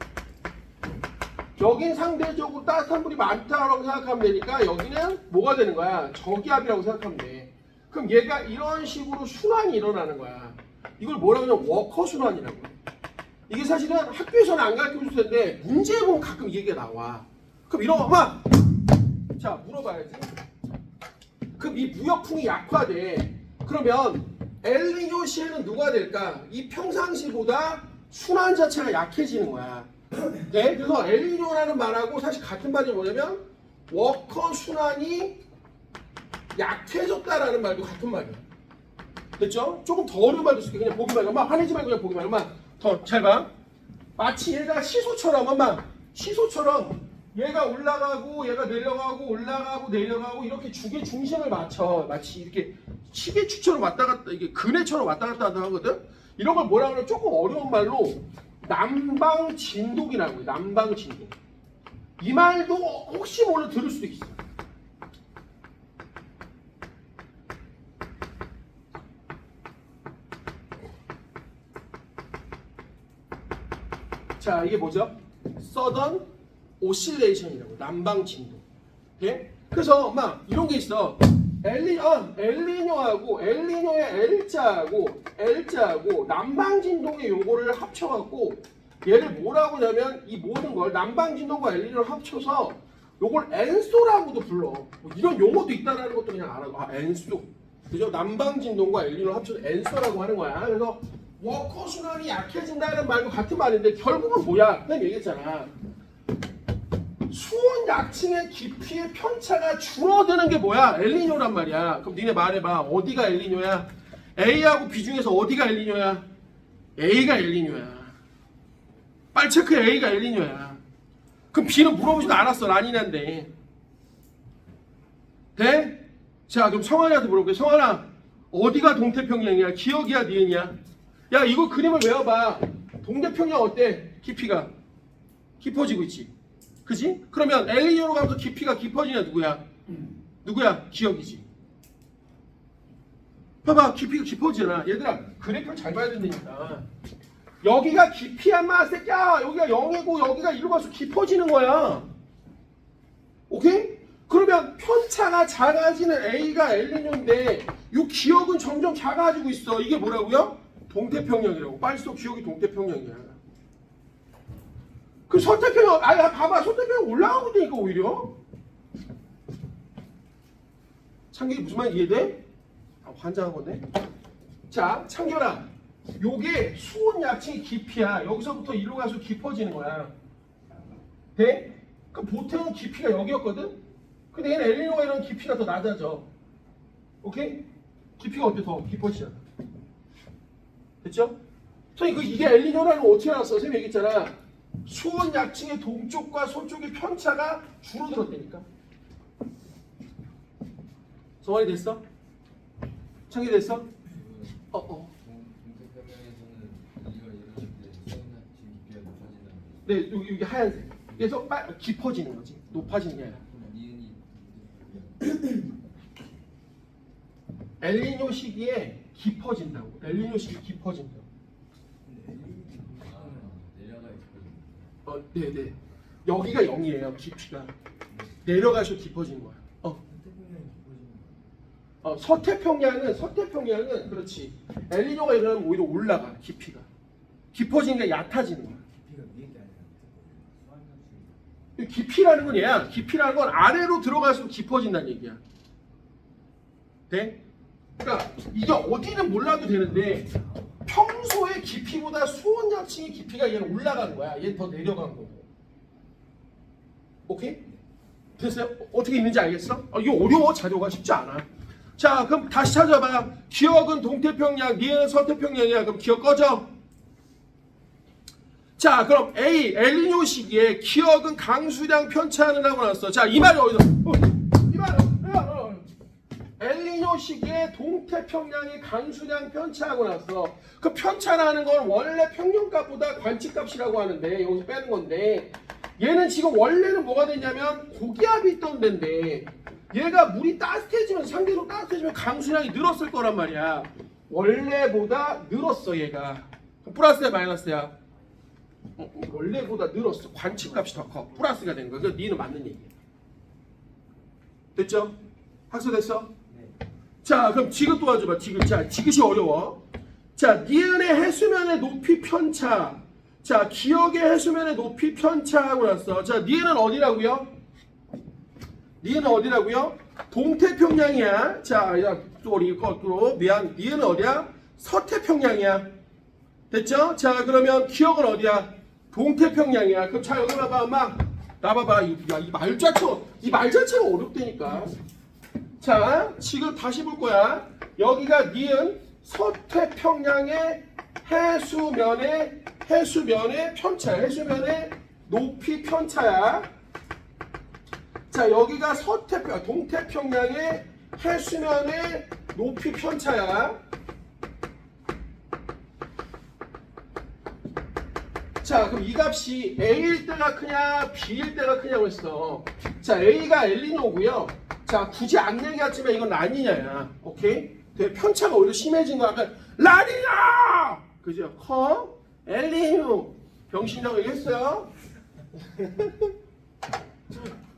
여긴 상대적으로 따뜻한 물이 많다고 생각하면 되니까 여기는 뭐가 되는 거야? 저기압이라고 생각하면 돼. 그럼 얘가 이런 식으로 순환이 일어나는 거야. 이걸 뭐라고 하냐면 워커 순환이라고 해. 이게 사실은 학교에서는 안 가르쳐줄 텐데 문제에 보면 가끔 이 얘기가 나와. 그럼 이런 거 막 자 물어봐야지. 그럼 이 무역풍이 약화돼. 그러면 엘니뇨 시에는 누가 될까? 이 평상시보다 순환 자체가 약해지는 거야. 네? 그래서 엘니뇨라는 말하고 사실 같은 말이 뭐냐면 워커 순환이 약해졌다라는 말도 같은 말이야. 됐죠? 조금 더 어려운 말도 있을게. 그냥 보기만 해. 엄마 화내지 말고 그냥 보기만 해. 엄마 더 잘 봐. 마치 얘가 시소처럼 엄마 시소처럼 얘가 올라가고 얘가 내려가고 올라가고 내려가고 이렇게 주계 중심을 맞춰. 마치 이렇게 시계축처럼 왔다 갔다 이게 그네처럼 왔다 갔다 하거든. 이런 걸 뭐라 그래? 조금 어려운 말로 남방진동이라고 해요. 남방진동. 이 말도 혹시 몰라 들을 수도 있어요. 자, 이게 뭐죠? Southern Oscillation이라고 해요. 남방진동. 예? 그래서 막 이런 게 있어. 엘니뇨하고 엘니뇨의 L자하고 남방진동의 요거를 합쳐갖고 얘를 뭐라고 하냐면 이 모든 걸 남방진동과 엘니뇨를 합쳐서 요걸 엔소라고도 불러. 뭐 이런 용어도 있다는 것도 그냥 알아. 아, 엔소. 그죠? 남방진동과 엘니뇨를 합쳐서 엔소라고 하는 거야. 그래서 워커 순환이 약해진다는 말도 같은 말인데 결국은 뭐야? 그냥 얘기했잖아. 수온 약층의 깊이의 편차가 줄어드는 게 뭐야? 엘니뇨란 말이야. 그럼 니네 말해봐. 어디가 엘니뇨야? A하고 B 중에서 어디가 엘니뇨야? A가 엘니뇨야. 빨리 체크해. A가 엘니뇨야. 그럼 B는 물어보지도 않았어. 라니냐인데. 돼? 자, 그럼 성환이한테 물어볼게. 성환아, 어디가 동태평양이야? 기억이야, 니은이야? 야, 이거 그림을 외워봐. 동태평양 어때? 깊이가 깊어지고 있지. 그지? 그러면 엘니뇨로 가면서 깊이가 깊어지냐 누구야? 누구야? 기억이지. 봐봐, 깊이가 깊어지잖아. 얘들아, 그래프를 잘 봐야 된다니까. 여기가 깊이야 마 새끼야. 여기가 0이고 여기가 1로 가서 깊어지는 거야. 오케이? 그러면 편차가 작아지는 A가 엘니뇨인데 이 기억은 점점 작아지고 있어. 이게 뭐라고요? 동태평양이라고. 빨리 써. 기억이 동태평양이야. 그 서태평양, 아, 봐봐. 서태평양 올라가고 있다니까, 오히려. 창규이 무슨 말인지 이해돼? 아, 환장한 건데? 자, 창규라. 요게 수온 약층의 깊이야. 여기서부터 이리로 가서 깊어지는 거야. 돼? 그럼 보통은 깊이가 여기였거든? 근데 얘는 엘니뇨가 이런 깊이가 더 낮아져. 오케이? 깊이가 어때? 더 깊어지잖아. 됐죠? 선생님, 이게 엘니뇨라는 거 어떻게 알았어? 선생님 얘기했잖아. 수온 약층의 동쪽과 서쪽의 편차가 줄어들었다니까. 성환이 됐어? 창기 됐어?
동태평양에서는 우리가 일어날 때 수온약층 깊이가 높아진다는 거죠.
네, 여기 하얀색. 그래서 깊어지는 거지. 높아지는 게 아니라.
니은이
엘니뇨 시기에 깊어진다고. 엘니뇨 시기 깊어진다고.
내려가 있거든요.
네네. 여기가 0이에요. 깊이가. 내려가서 깊어지는 거야. 서태평양은 그렇지. 엘니뇨가 일어나면 오히려 올라가. 깊이가. 깊어지는 게 얕아지는 거야. 깊이라는 건 얘야. 깊이라는 건 아래로 들어갈수록 깊어진다는 얘기야. 돼? 그러니까 이게 어디는 몰라도 되는데 평소의 깊이보다 수온 약층의 깊이가 얘는 올라간 거야. 얘는 더 내려간 거고. 오케이? 됐어요? 어떻게 있는지 알겠어? 이게 어려워. 자료가 쉽지 않아. 자, 그럼 다시 찾아봐. 기억은 동태평양, 니은 서태평양이야. 그럼 기억 꺼져. 자, 그럼 A, 엘니뇨 시기에 기억은 강수량 편차는 하고 나왔어. 자, 이 말이 어디서? 이 말은 엘니뇨 시기에 동태평양이 강수량 편차하고 나왔어. 그 편차라는 건 원래 평균값보다 관측값이라고 하는데 여기서 빼는 건데 얘는 지금 원래는 뭐가 됐냐면 고기압이 있던 데인데 얘가 물이 따뜻해지면 상대적으로 따뜻해지면 강수량이 늘었을 거란 말이야. 원래보다 늘었어 얘가. 플러스야 마이너스야? 원래보다 늘었어. 관측값이 더 커. 플러스가 된 거야. 그래서 니는 맞는 얘기야. 됐죠? 학습됐어?
네.
자, 그럼 지긋 도와줘봐. 지긋. 자, 지긋이 어려워. 자, 니은의 해수면의 높이 편차. 자, 기억의 해수면의 높이 편차하고 났어. 자, 니은은 어디라고요? 니은은 어디라고요? 동태평양이야. 자, 야, 또 우리 거꾸로 미안. 니은은 어디야? 서태평양이야. 됐죠? 자, 그러면 기억은 어디야? 동태평양이야. 그럼 자, 여기 봐봐, 엄마. 나 봐봐. 이 말 자체가 어렵다니까. 자, 지금 다시 볼 거야. 여기가 니은 서태평양의 해수면의 편차, 해수면의 높이 편차야. 자, 여기가 동태평양의 해수면의 높이 편차야. 자, 그럼 이 값이 A일 때가 크냐, B일 때가 크냐고 했어. 자, A가 엘니뇨고요. 자, 굳이 안 얘기했지만 이건 라니냐야. 오케이? 되게 편차가 오히려 심해진 거야. 그러니까 라니냐! 그죠? 커? 엘니뇨. 병신이라고 얘기했어요?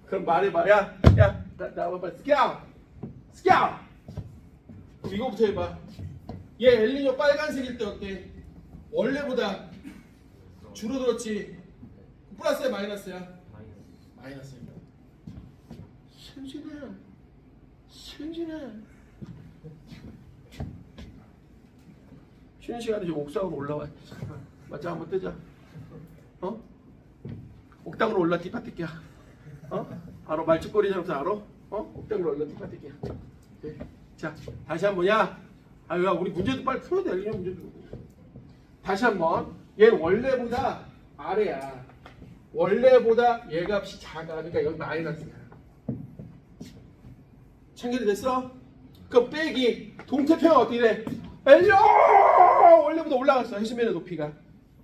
그럼 말해봐. 나와봐. 스캬! 그럼 이거부터 해봐. 얘 엘니뇨 빨간색일 때 어때? 원래보다 줄어들었지? 플러스야 마이너스야? 마이너스야. 승진아. 쉬는 시간에 지금 옥상으로 올라와. 맞자, 한번 뜨자. 어? 옥상으로 올라 띠파띠끼야. 어? 알아? 말죽거리 장사 알아? 어? 옥상으로 올라 띠파띠끼야. 네. 자, 다시 한 번야. 야, 우리 문제도 빨리 풀어야 돼. 엘니뇨 문제도. 다시 한번. 얘는 원래보다 아래야. 원래보다 얘 값이 작아. 그러니까 여기 마이너스야. 참결이 됐어? 그럼 빼기. 동태평은 어떻게 돼? 엘니뇨! 원래보다 올라갔어. 해수면의 높이가.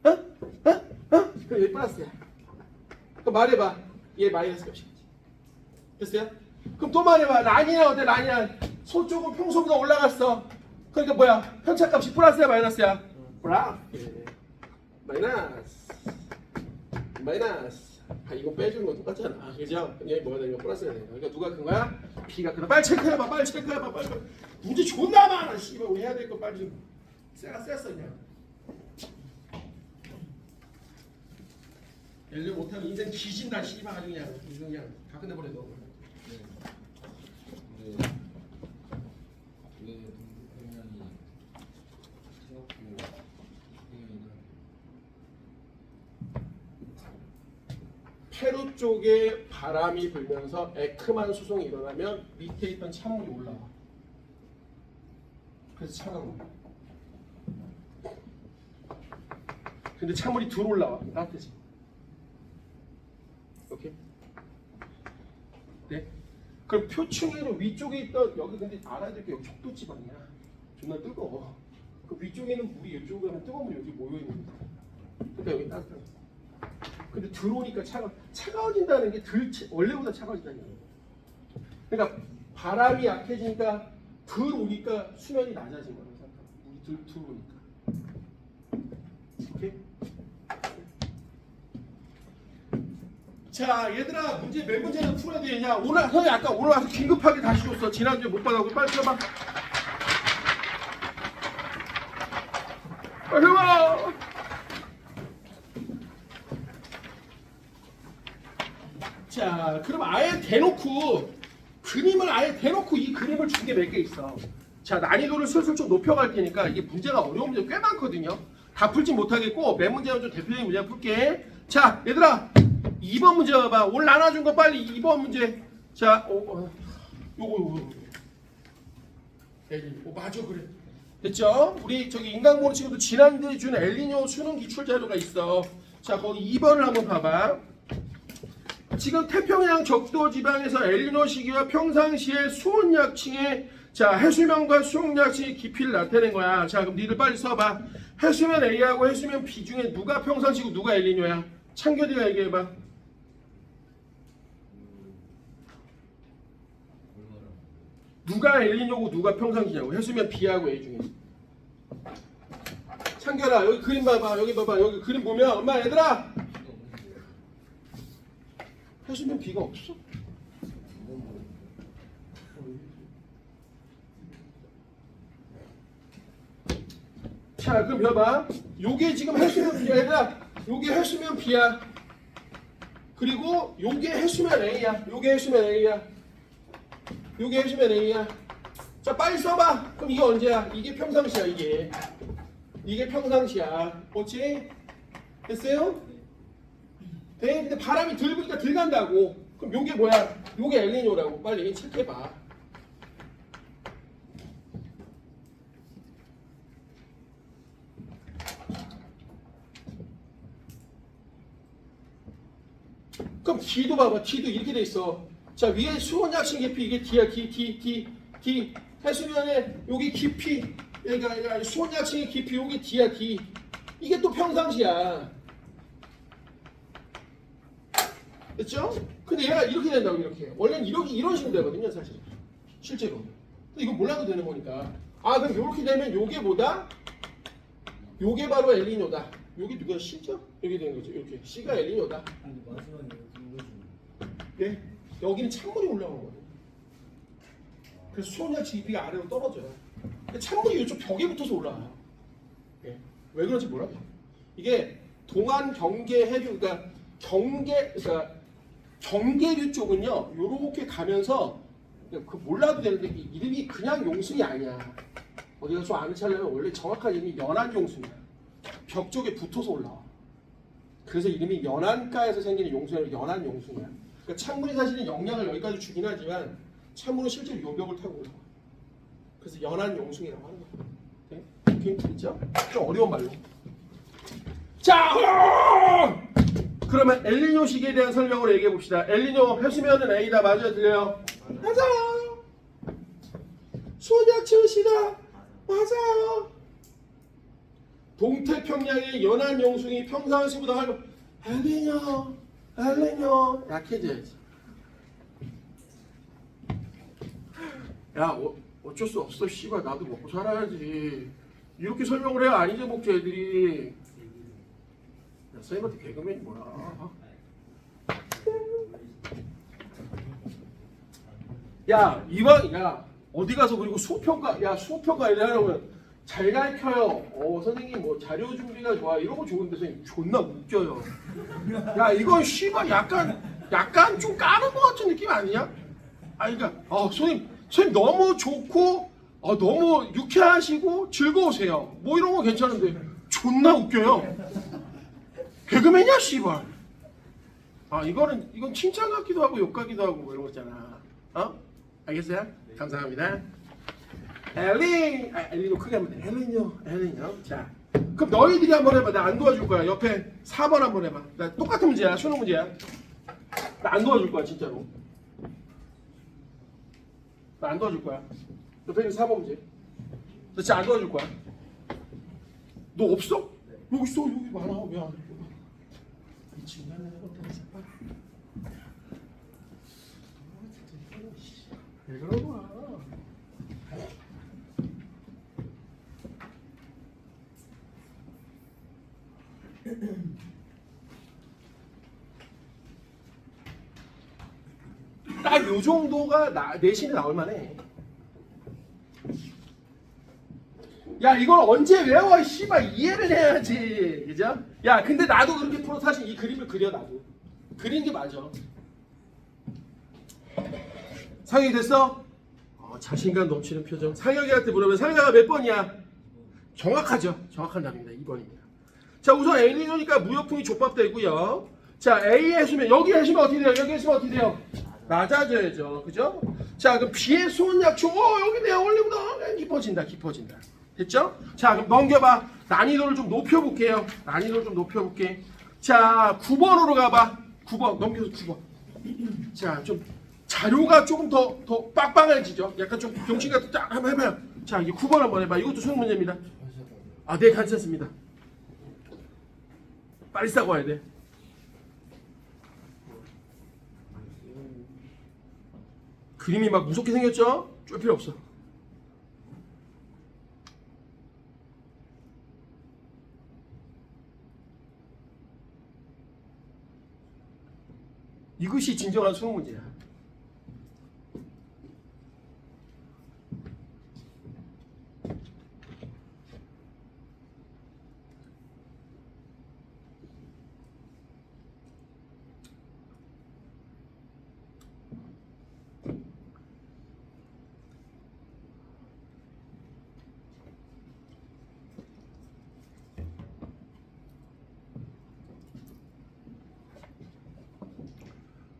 그럼 여기 플러스야. 그럼 말해봐. 얘 마이너스 값이지. 됐어요? 그럼 또 말해봐. 라니냐 어때? 라니냐. 서쪽은 평소보다 올라갔어. 그러니까 뭐야? 편차값이 플러스야 마이너스야? 플러스. 마이너스. 이거 빼주는 거 똑같잖아. 그죠? 얘 뭐가 되는 거 플러스가 되는 거. 그러니까 누가 큰 거야? B가 큰 거야. 빨리 체크해봐. 빨리. 문제 존나 많아. 씨발 우리 해야 될 거 빨리 좀. 쎄어 그냥. 엘리 못하면 인생 뒤진다. 씨발 아주 그냥 다 끝내버려 너.
왜 동태평양이 차갑고 평양이는
페루 쪽에 바람이 불면서 에크만 수송이 일어나면 밑에 있던 찬물이 올라와. 그래서 차가운 거야. 근데 찬물이 덜 올라와. 따뜻해지. 오케이? 네? 그럼 표층으로 위쪽에 있던 여기 근데 알아야 될 게 여기 적도 지방이야. 존나 뜨거워. 그 위쪽에는 물이 이쪽에 가면 뜨거운 물이 여기 모여 있는 거야. 그러니까 여기 따뜻해. 근데 들어오니까 차가워진다는 게 원래보다 차가워진다는 거예요. 그러니까 바람이 약해지니까 덜 오니까 수면이 낮아진 거예요. 물이 덜 오니까. 오케이? 자, 얘들아 문제 몇 문제는 풀어야 되냐? 오늘 형이 아까 오늘 와서 긴급하게 다시 줬어. 지난주에 못 받아고 빨리 써봐. 빨리 와. 자, 그럼 아예 대놓고 그림을 아예 대놓고 이 그림을 준 게 몇 개 있어. 자, 난이도를 슬슬 좀 높여갈 테니까 이게 문제가 어려운 문제 꽤 많거든요. 다 풀지 못하겠고 몇 문제는 좀 대표적인 문제 풀게. 자, 얘들아 2번 문제 봐봐. 오늘 나눠준 거 빨리 2번 문제. 자, 요거. 맞아 그래. 됐죠? 우리 저기 인강모노 친구도 지난주에 준 엘니뇨 수능 기출 자료가 있어. 자, 거기 2번을 한번 봐봐. 지금 태평양 적도 지방에서 엘니뇨 시기와 평상시의 수온 약층의 자 해수면과 수온 약층의 깊이를 나타낸 거야. 자, 그럼 니들 빨리 써봐. 해수면 A하고 해수면 B 중에 누가 평상시고 누가 엘니뇨야? 창규이가 얘기해봐.
얼마나
누가 엘니뇨고 누가 평상시냐고. 해수면 B하고 A 중에. 창규라 여기 그림 봐봐. 여기 봐봐. 여기 그림 보면 엄마 얘들아 해수면 B가 없어. 자, 그럼 봐봐. 요게 지금 해수면 B야. 얘들아 요게 해수면 B야. 그리고 요게 해수면 A야. 요게 해수면 A야. 요게 해수면 A야. 자, 빨리 써봐. 그럼 이게 언제야? 이게 평상시야. 이게 평상시야. 그렇지? 됐어요? 돼? 근데 바람이 덜 부니까 덜 간다고. 그럼 요게 뭐야? 요게 엘니뇨라고. 빨리 체크해봐. 그럼 T도 봐봐. T도 이렇게 돼 있어. 자, 위에 수온 약층 깊이 이게 D야. D. 해수면에 여기 깊이 그러니까 수온 약층의 깊이 여기 D야. D. 이게 또 평상시야. 됐죠? 근데 얘가 이렇게 된다고 이렇게. 원래는 이런 식으로 되거든요, 사실. 실제로. 근데 이거 몰라도 되는 거니까. 아, 그럼 이렇게 되면 요게 뭐다? 요게 바로 엘니뇨다. 요게 누가 C죠? 이렇게 되는 거죠. 이렇게 C가 엘니뇨다.
근데 마지막에 이거지.
네. 여기는 찬물이 올라오는 거예요. 그래서 수온약 GP가 아래로 떨어져요. 근데 찬물이 이쪽 벽에 붙어서 올라와요. 네. 왜 그런지 몰라요. 이게 동안 경계 해류, 그러니까 경계류 쪽은요, 요렇게 가면서 그 몰라도 되는데 이름이 그냥 용순이 아니야. 어디가 좀 아는 찰나면 원래 정확한 이름이 연안용순이야. 벽 쪽에 붙어서 올라와. 그래서 이름이 연안가에서 생기는 용순이 연안용순이야. 그러니까 찬물이 사실은 영향을 여기까지 주긴 하지만 찬물은 실제로 요 벽을 타고 올라와. 그래서 연안용순이라고 하는 거야. 네? 괜찮죠? 좀 어려운 말로. 자, 그러면 엘니뇨식에 대한 설명으로 얘기해 봅시다. 엘니뇨 해수면은 A다. 맞아요, 들려요? 맞아요. 수온약층 C다. 맞아요. 동태평양의 연안 용숭이 평상시보다 활발. 엘니뇨 약해져야지. 야, 어쩔 수 없어. 씨발 나도 먹고 살아야지. 이렇게 설명을 해야 안 잊어먹지 애들이. 야, 쌤한테 개그맨이 뭐야? 야, 이왕, 야, 어디 가서 그리고 수업평가, 야, 수업평가 이래 하려면 잘 가르쳐요. 선생님 뭐 자료 준비가 좋아. 이런 거 좋은데 선생님 존나 웃겨요. 야, 이건 씨발 약간 좀 까는 것 같은 느낌 아니냐? 아니, 그러니까, 선생님 너무 좋고, 너무 유쾌하시고 즐거우세요. 뭐 이런 거 괜찮은데 존나 웃겨요. 개그맨이야, 씨발. 이건 칭찬 같기도 하고 욕 같기도 하고 뭐 이런 거잖아. 알겠어요? 네. 감사합니다. 엘리노 크게 하면 돼. 엘리뇨. 자, 그럼 너희들이 한번 해봐. 나 안 도와줄 거야. 옆에 4번 한번 해봐. 나 똑같은 문제야. 수능 문제야. 나 안 도와줄 거야, 진짜로. 나 안 도와줄 거야. 옆에 있는 4번 문제. 나 진짜 안 도와줄 거야. 너 없어? 여기 있어. 여기 많아. 왜 안 해? 미친년이네. 왜 그런 거야? 딱 요 정도가 내신에 나올 만해. 야, 이걸 언제 외워? 씨발 이해를 해야지. 그죠? 야, 근데 나도 그렇게 풀어. 사실 이 그림을 그려. 나도 그린 게 맞아. 상혁이 됐어? 자신감 넘치는 표정. 상혁이한테 물으면 상혁이가 몇 번이야? 정확하죠. 정확한 답입니다. 2번입니다. 자, 우선 A니니까 무역풍이 족밥되고요. 자, A에 해수면 여기 해수면 어떻게 돼요? 여기 해수면 어떻게 돼요? 낮아져야죠. 그죠? 자, 그럼 B의 수온약충. 여기 내가 원래보다 깊어진다. 됐죠? 자, 그럼 넘겨봐. 난이도를 좀 높여볼게요. 자, 9번으로 가봐. 9번 넘겨서 9번. 자, 좀 자료가 조금 더 빡빡해지죠. 약간 좀 병신 같은 딱 한번 해봐요. 자, 이제 9번 한번 해봐. 이것도 수능 문제입니다. 네, 괜찮습니다. 빨리 싸고 와야 돼. 그림이 막 무섭게 생겼죠? 쫄 필요 없어. 이것이 진정한 수능 문제야.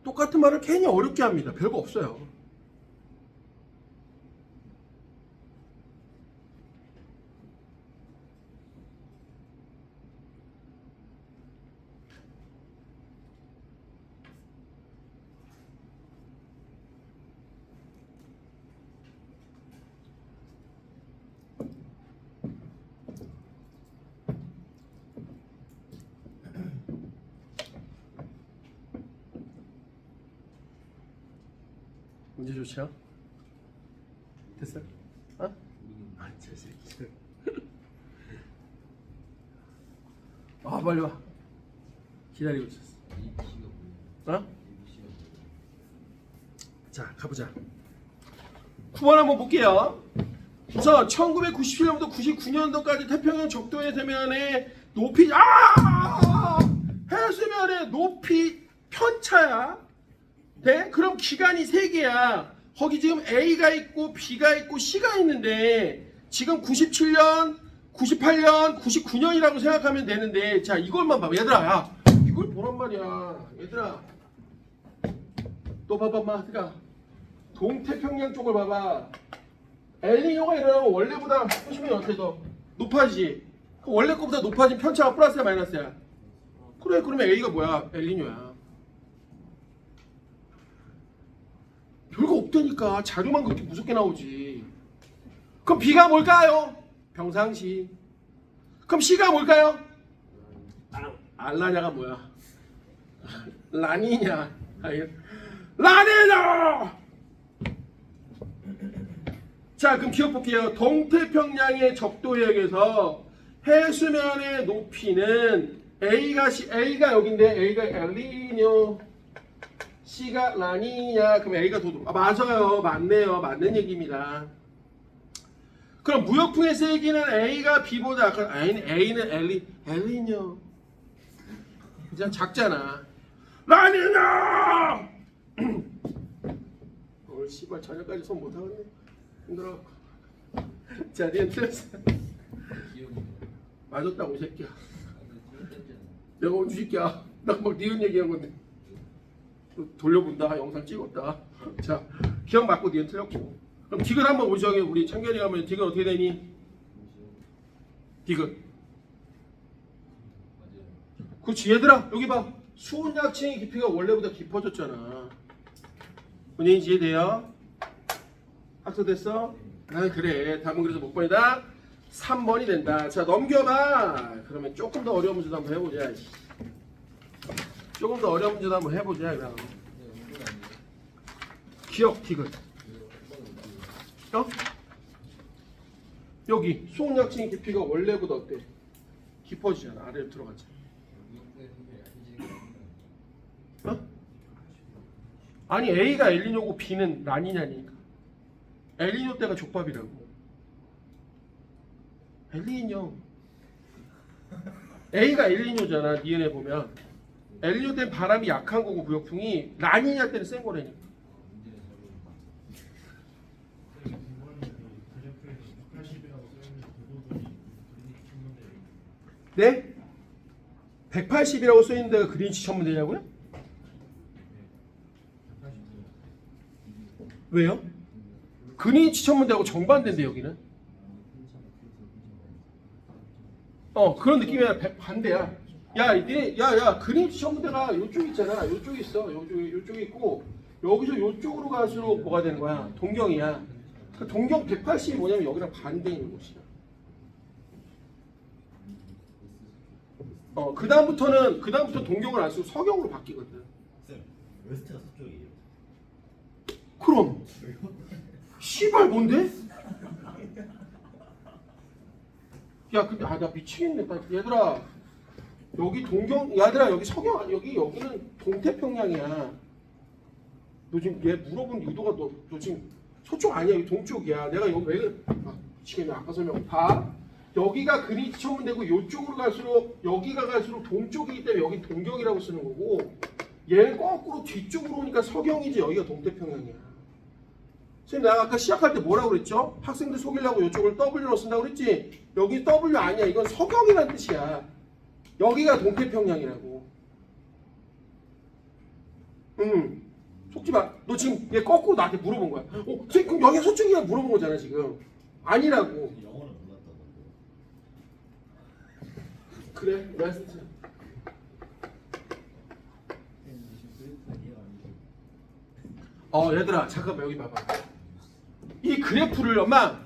똑같은 말을 괜히 어렵게 합니다. 별거 없어요. 언제 좋죠? 됐어? 어? 아, 제 새끼. 아, 빨리 와. 기다리고 있었어.
ABC가 뭐예요?
어?
ABC가 뭐예요?
자, 가보자. 9번 한번 볼게요. 우선 1997년부터 99년도까지 태평양 적도의 세면의 높이 해수면의 높이 편차야. 네? 그럼 기간이 3개야. 거기 지금 A가 있고 B가 있고 C가 있는데 지금 97년, 98년, 99년이라고 생각하면 되는데 자 이걸만 봐. 얘들아 야 이걸 보란 말이야. 얘들아 또 봐봐 마트가 동태평양 쪽을 봐봐. 엘니뇨가 일어나면 원래보다 해수면이 어떻게 더 높아지지? 원래 거보다 높아진 편차가 플러스야 마이너스야? 그래 그러면 A가 뭐야? 엘니뇨야. 별거 없다니까. 자료만 그렇게 무섭게 나오지. 그럼 B가 뭘까요? 평상시. 그럼 C가 뭘까요? 알라냐가 뭐야? 라니냐? 라니냐! 자 그럼 기억볼게요. 동태평양의 적도역에서 해수면의 높이는 A가 여긴데 A가 엘니뇨, C가 라니냐. 그럼 A가 더 높아. 맞아요. 맞네요. 맞는 얘기입니다. 그럼 무역풍의 세기는 A가 B보다 A는 엘니뇨. 그냥 작잖아. 라니냐! 오늘 씨발 저녁까지 손 못하겠네. 힘들어. 자, 니는 틀렸어.
기억이
맞았다고 이 새끼야.
틀렸잖아.
내가 언제 새끼야. 나 막 니은 얘기한 건데. 또 돌려본다. 영상 찍었다. 자, 기억 맞고 니은 틀렸고. 그럼 디귿 한번 보죠. 우리 창결이 가면 디귿 어떻게 되니? 디귿.
맞아요.
그렇지. 얘들아 여기 봐. 수온약층의 깊이가 원래보다 깊어졌잖아. 문제인 이해돼요? 학습됐어? 아 그래. 답은 그래서 몇 번이다? 3번이 된다. 자 넘겨봐. 그러면 조금 더 어려운 문제도 한번 해보자. 조금 더 어려운 문제도 한번 해보자. 그럼.
근데 연구가 아니에요.
기억 디귿. 어? 여기 수온약층의 깊이가 원래보다 어때? 깊어지잖아. 아래로 들어가잖아.
무역부의 세계를 알려지는 거
어? 아니 A가 엘니뇨고 B는 라니냐니까. 엘니뇨 때가 족밥이라고. 엘니뇨. A가 엘니뇨잖아. 니은에 보면 엘니뇨 때는 바람이 약한 거고 무역풍이 라니냐 때는 센 거라니까.
문제는
네? 180이라고 써있는 데가 그린치 천문대냐고요? 왜요? 그린치 천문대하고 정반대인데 여기는? 그런 느낌이야. 반대야. 야 그린치 천문대가 요쪽 있잖아. 요쪽 있어. 요쪽에 있고 여기서 요쪽으로 갈수록 뭐가 되는 거야? 동경이야. 그 동경 180이 뭐냐면 여기랑 반대 있는 곳이야. 그다음부터 동경을 안 쓰고 서경으로 바뀌거든.
쌤, 웨스트가 서쪽이에요.
그럼 씨발 뭔데? 야 근데 나 미치겠네. 얘들아 여기 얘들아 여기 서경 여기는 동태평양이야. 너 지금 얘 물어본 의도가 너 지금 서쪽 아니야. 여기 동쪽이야. 내가 여기 왜 그래? 미치겠네. 아까 설명 봐. 여기가 그린치 천문대고 이쪽으로 갈수록 여기가 갈수록 동쪽이기 때문에 여기 동경이라고 쓰는 거고 얘는 거꾸로 뒤쪽으로 오니까 서경이지. 여기가 동태평양이야. 선생님 내가 아까 시작할 때 뭐라고 그랬죠? 학생들 속이려고 이쪽을 W로 쓴다고 그랬지? 여기 W 아니야. 이건 서경이라는 뜻이야. 여기가 동태평양이라고. 속지 마. 너 지금 얘 거꾸로 나한테 물어본 거야. 선생님 그럼 여기가 서쪽이야 물어본 거잖아 지금. 아니라고.
영어는 몰랐다고.
그래, 라스트.
쌤, 지금 그래프가 이해가 안 돼요.
얘들아, 잠깐만 여기 봐봐. 이 그래프를 엄마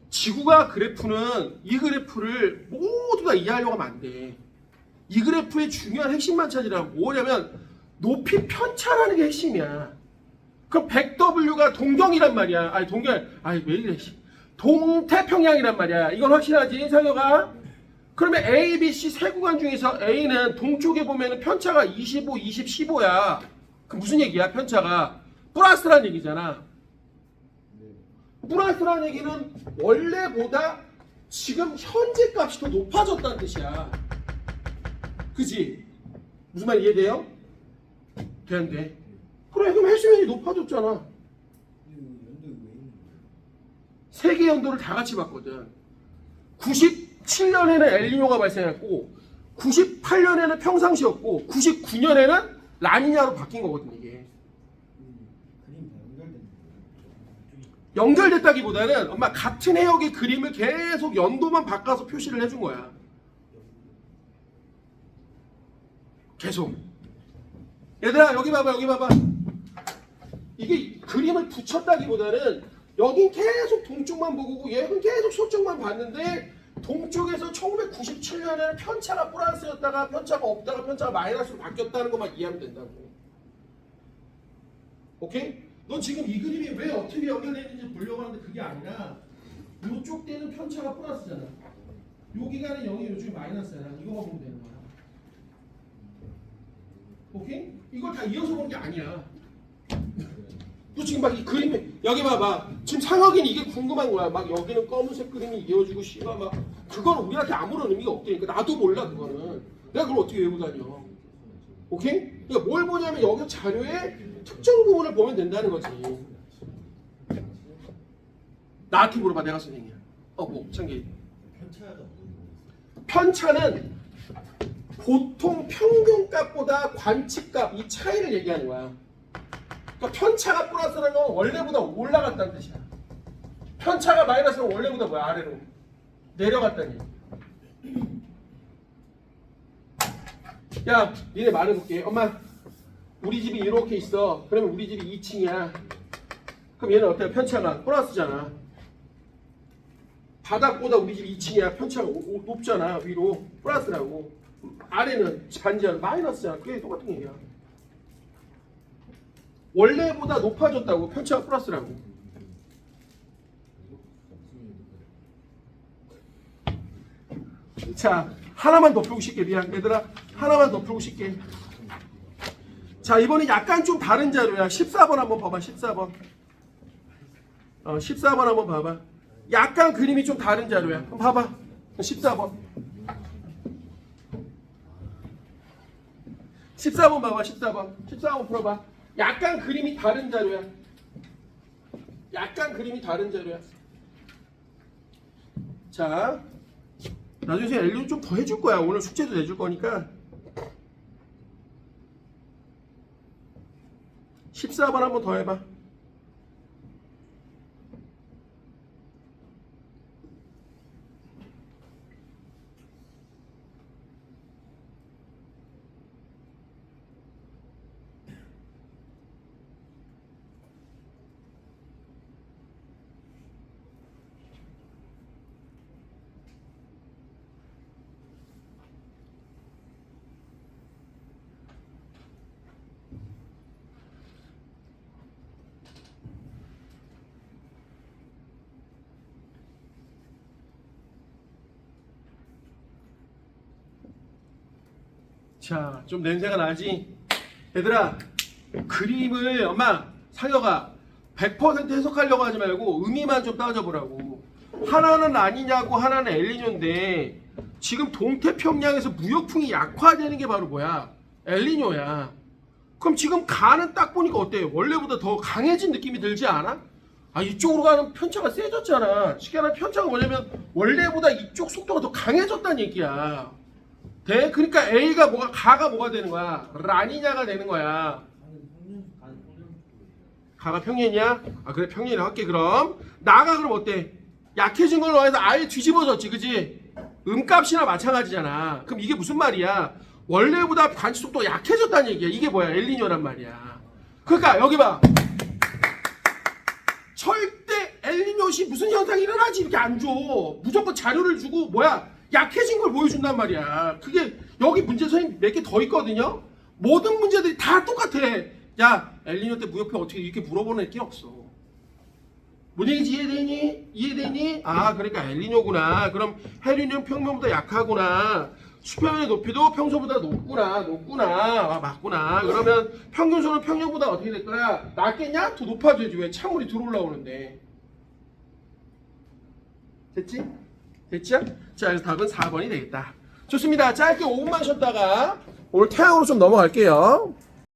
지구가 그래프는 이 그래프를 모두 다 이해하려고 하면 안 돼. 이 그래프의 중요한 핵심만 찾으라고. 뭐냐면 높이 편차라는 게 핵심이야. 그럼 100W가 동경이란 말이야. 아니 동경, 아니 왜 이래? 동태평양이란 말이야. 이건 확실하지, 상혁아? 그러면 A, B, C 세 구간 중에서 A는 동쪽에 보면은 편차가 25, 20, 15야. 그 무슨 얘기야? 편차가 플러스란 얘기잖아. 플러스란 얘기는 원래보다 지금 현재 값이 더 높아졌다는 뜻이야. 그지? 무슨 말 이해돼요? 되는데. 그래, 그럼 해수면이 높아졌잖아.
연도 왜 있는 거예요?
세 개 연도를 다 같이 봤거든. 97년에는 엘니뇨가 발생했고 98년에는 평상시였고 99년에는 라니냐로 바뀐 거거든 이게.
그림 다 연결된 거예요.
연결됐다기보다는 엄마 같은 해역의 그림을 계속 연도만 바꿔서 표시를 해준 거야. 계속. 얘들아 여기 봐봐, 여기 봐봐. 이게 그림을 붙였다기보다는 여긴 계속 동쪽만 보고 얘는 계속 서쪽만 봤는데 동쪽에서 1997년에는 편차가 플러스였다가 편차가 없다가 편차가 마이너스로 바뀌었다는 것만 이해하면 된다고. 오케이? 넌 지금 이 그림이 왜 어떻게 연결되는지 보려고 하는데 그게 아니라 이쪽 때는 편차가 플러스잖아. 요 기간은 0이 요즘 마이너스잖아. 이거만 보면 되는 거야. 오케이? 이걸 다 이어서 보는 게 아니야. 너 지금 막 이 그림에 여기 봐봐. 지금 상혁이는 이게 궁금한 거야. 막 여기는 검은색 그림이 이어지고 씨가 막 그거는 우리한테 아무런 의미가 없다니까. 나도 몰라 그거는. 내가 그걸 어떻게 외우고 다녀? 오케이? 그러니까 뭘 보냐면 여기 자료에 특정 부분을 보면 된다는 거지. 나한테 물어봐. 내가 선생님이야. 뭐 창기.
편차가 어떤 거예요?
편차는 보통 평균값보다 관측값 이 차이를 얘기하는 거야. 그러니까 편차가 플러스라는 건 원래보다 올라갔다는 뜻이야. 편차가 마이너스는 원래보다 뭐야? 아래로 내려갔다니. 야, 니네 말해볼게. 엄마, 우리 집이 이렇게 있어. 그러면 우리 집이 2층이야. 그럼 얘는 어때요? 편차가 플러스잖아. 바닥보다 우리 집이 2층이야. 편차가 높잖아. 위로 플러스라고. 아래는 반지하 마이너스잖아. 그게 똑같은 얘기야. 원래보다 높아졌다고. 편차가 플러스라고. 자, 하나만 더 풀고 싶게. 미안 얘들아, 하나만 더 풀고 싶게. 자, 이번에 약간 좀 다른 자료야. 14번 한번 봐봐. 14번 14번 한번 봐봐. 약간 그림이 좀 다른 자료야. 한번 봐봐. 14번 14번 봐봐. 14번 풀어봐. 약간 그림이 다른 자료야. 약간 그림이 다른 자료야. 자, 나중에 엘리는 좀 더 해줄 거야. 오늘 숙제도 내줄 거니까. 14번 한번 더 해봐. 자, 좀 냄새가 나지? 얘들아, 그림을 엄마, 상혁아 100% 해석하려고 하지 말고 의미만 좀 따져보라고. 하나는 아니냐고 하나는 엘니뇨인데 지금 동태평양에서 무역풍이 약화되는 게 바로 뭐야? 엘니뇨야. 그럼 지금 가는 딱 보니까 어때? 원래보다 더 강해진 느낌이 들지 않아? 아, 이쪽으로 가는 편차가 세졌잖아. 쉽게 말하면 편차가 뭐냐면 원래보다 이쪽 속도가 더 강해졌다는 얘기야. 돼? 그러니까 A가 뭐가 가가 뭐가 되는 거야? 라니냐가 되는 거야. 가가 평년이야? 아 그래 평년이라 할게. 그럼 나가 그럼 어때? 약해진 걸로 해서 아예 뒤집어졌지, 그지? 음값이나 마찬가지잖아. 그럼 이게 무슨 말이야? 원래보다 관측 속도가 약해졌다는 얘기야. 이게 뭐야? 엘니뇨란 말이야. 그러니까 여기 봐. 절대 엘니뇨시 무슨 현상이 일어나지 이렇게 안 줘. 무조건 자료를 주고 뭐야? 약해진 걸 보여준단 말이야. 그게 여기 문제 선생님 몇 개 더 있거든요. 모든 문제들이 다 똑같아. 야 엘니뇨 때 무역표 어떻게 이렇게 물어보는 게 없어. 뭔 얘기지? 이해되니? 이해되니? 아 그러니까 엘니뇨구나. 그럼 헬리뇨는 평면보다 약하구나. 수평의 높이도 평소보다 높구나. 아, 맞구나. 그러면 평균수는 평년보다 어떻게 될 거야? 낮겠냐? 더 높아져야지. 왜? 찬물이 들어올라오는데. 됐지? 됐죠? 자, 그래서 답은 4번이 되겠다. 좋습니다. 짧게 5분만 쉬었다가 오늘 태양으로 좀 넘어갈게요.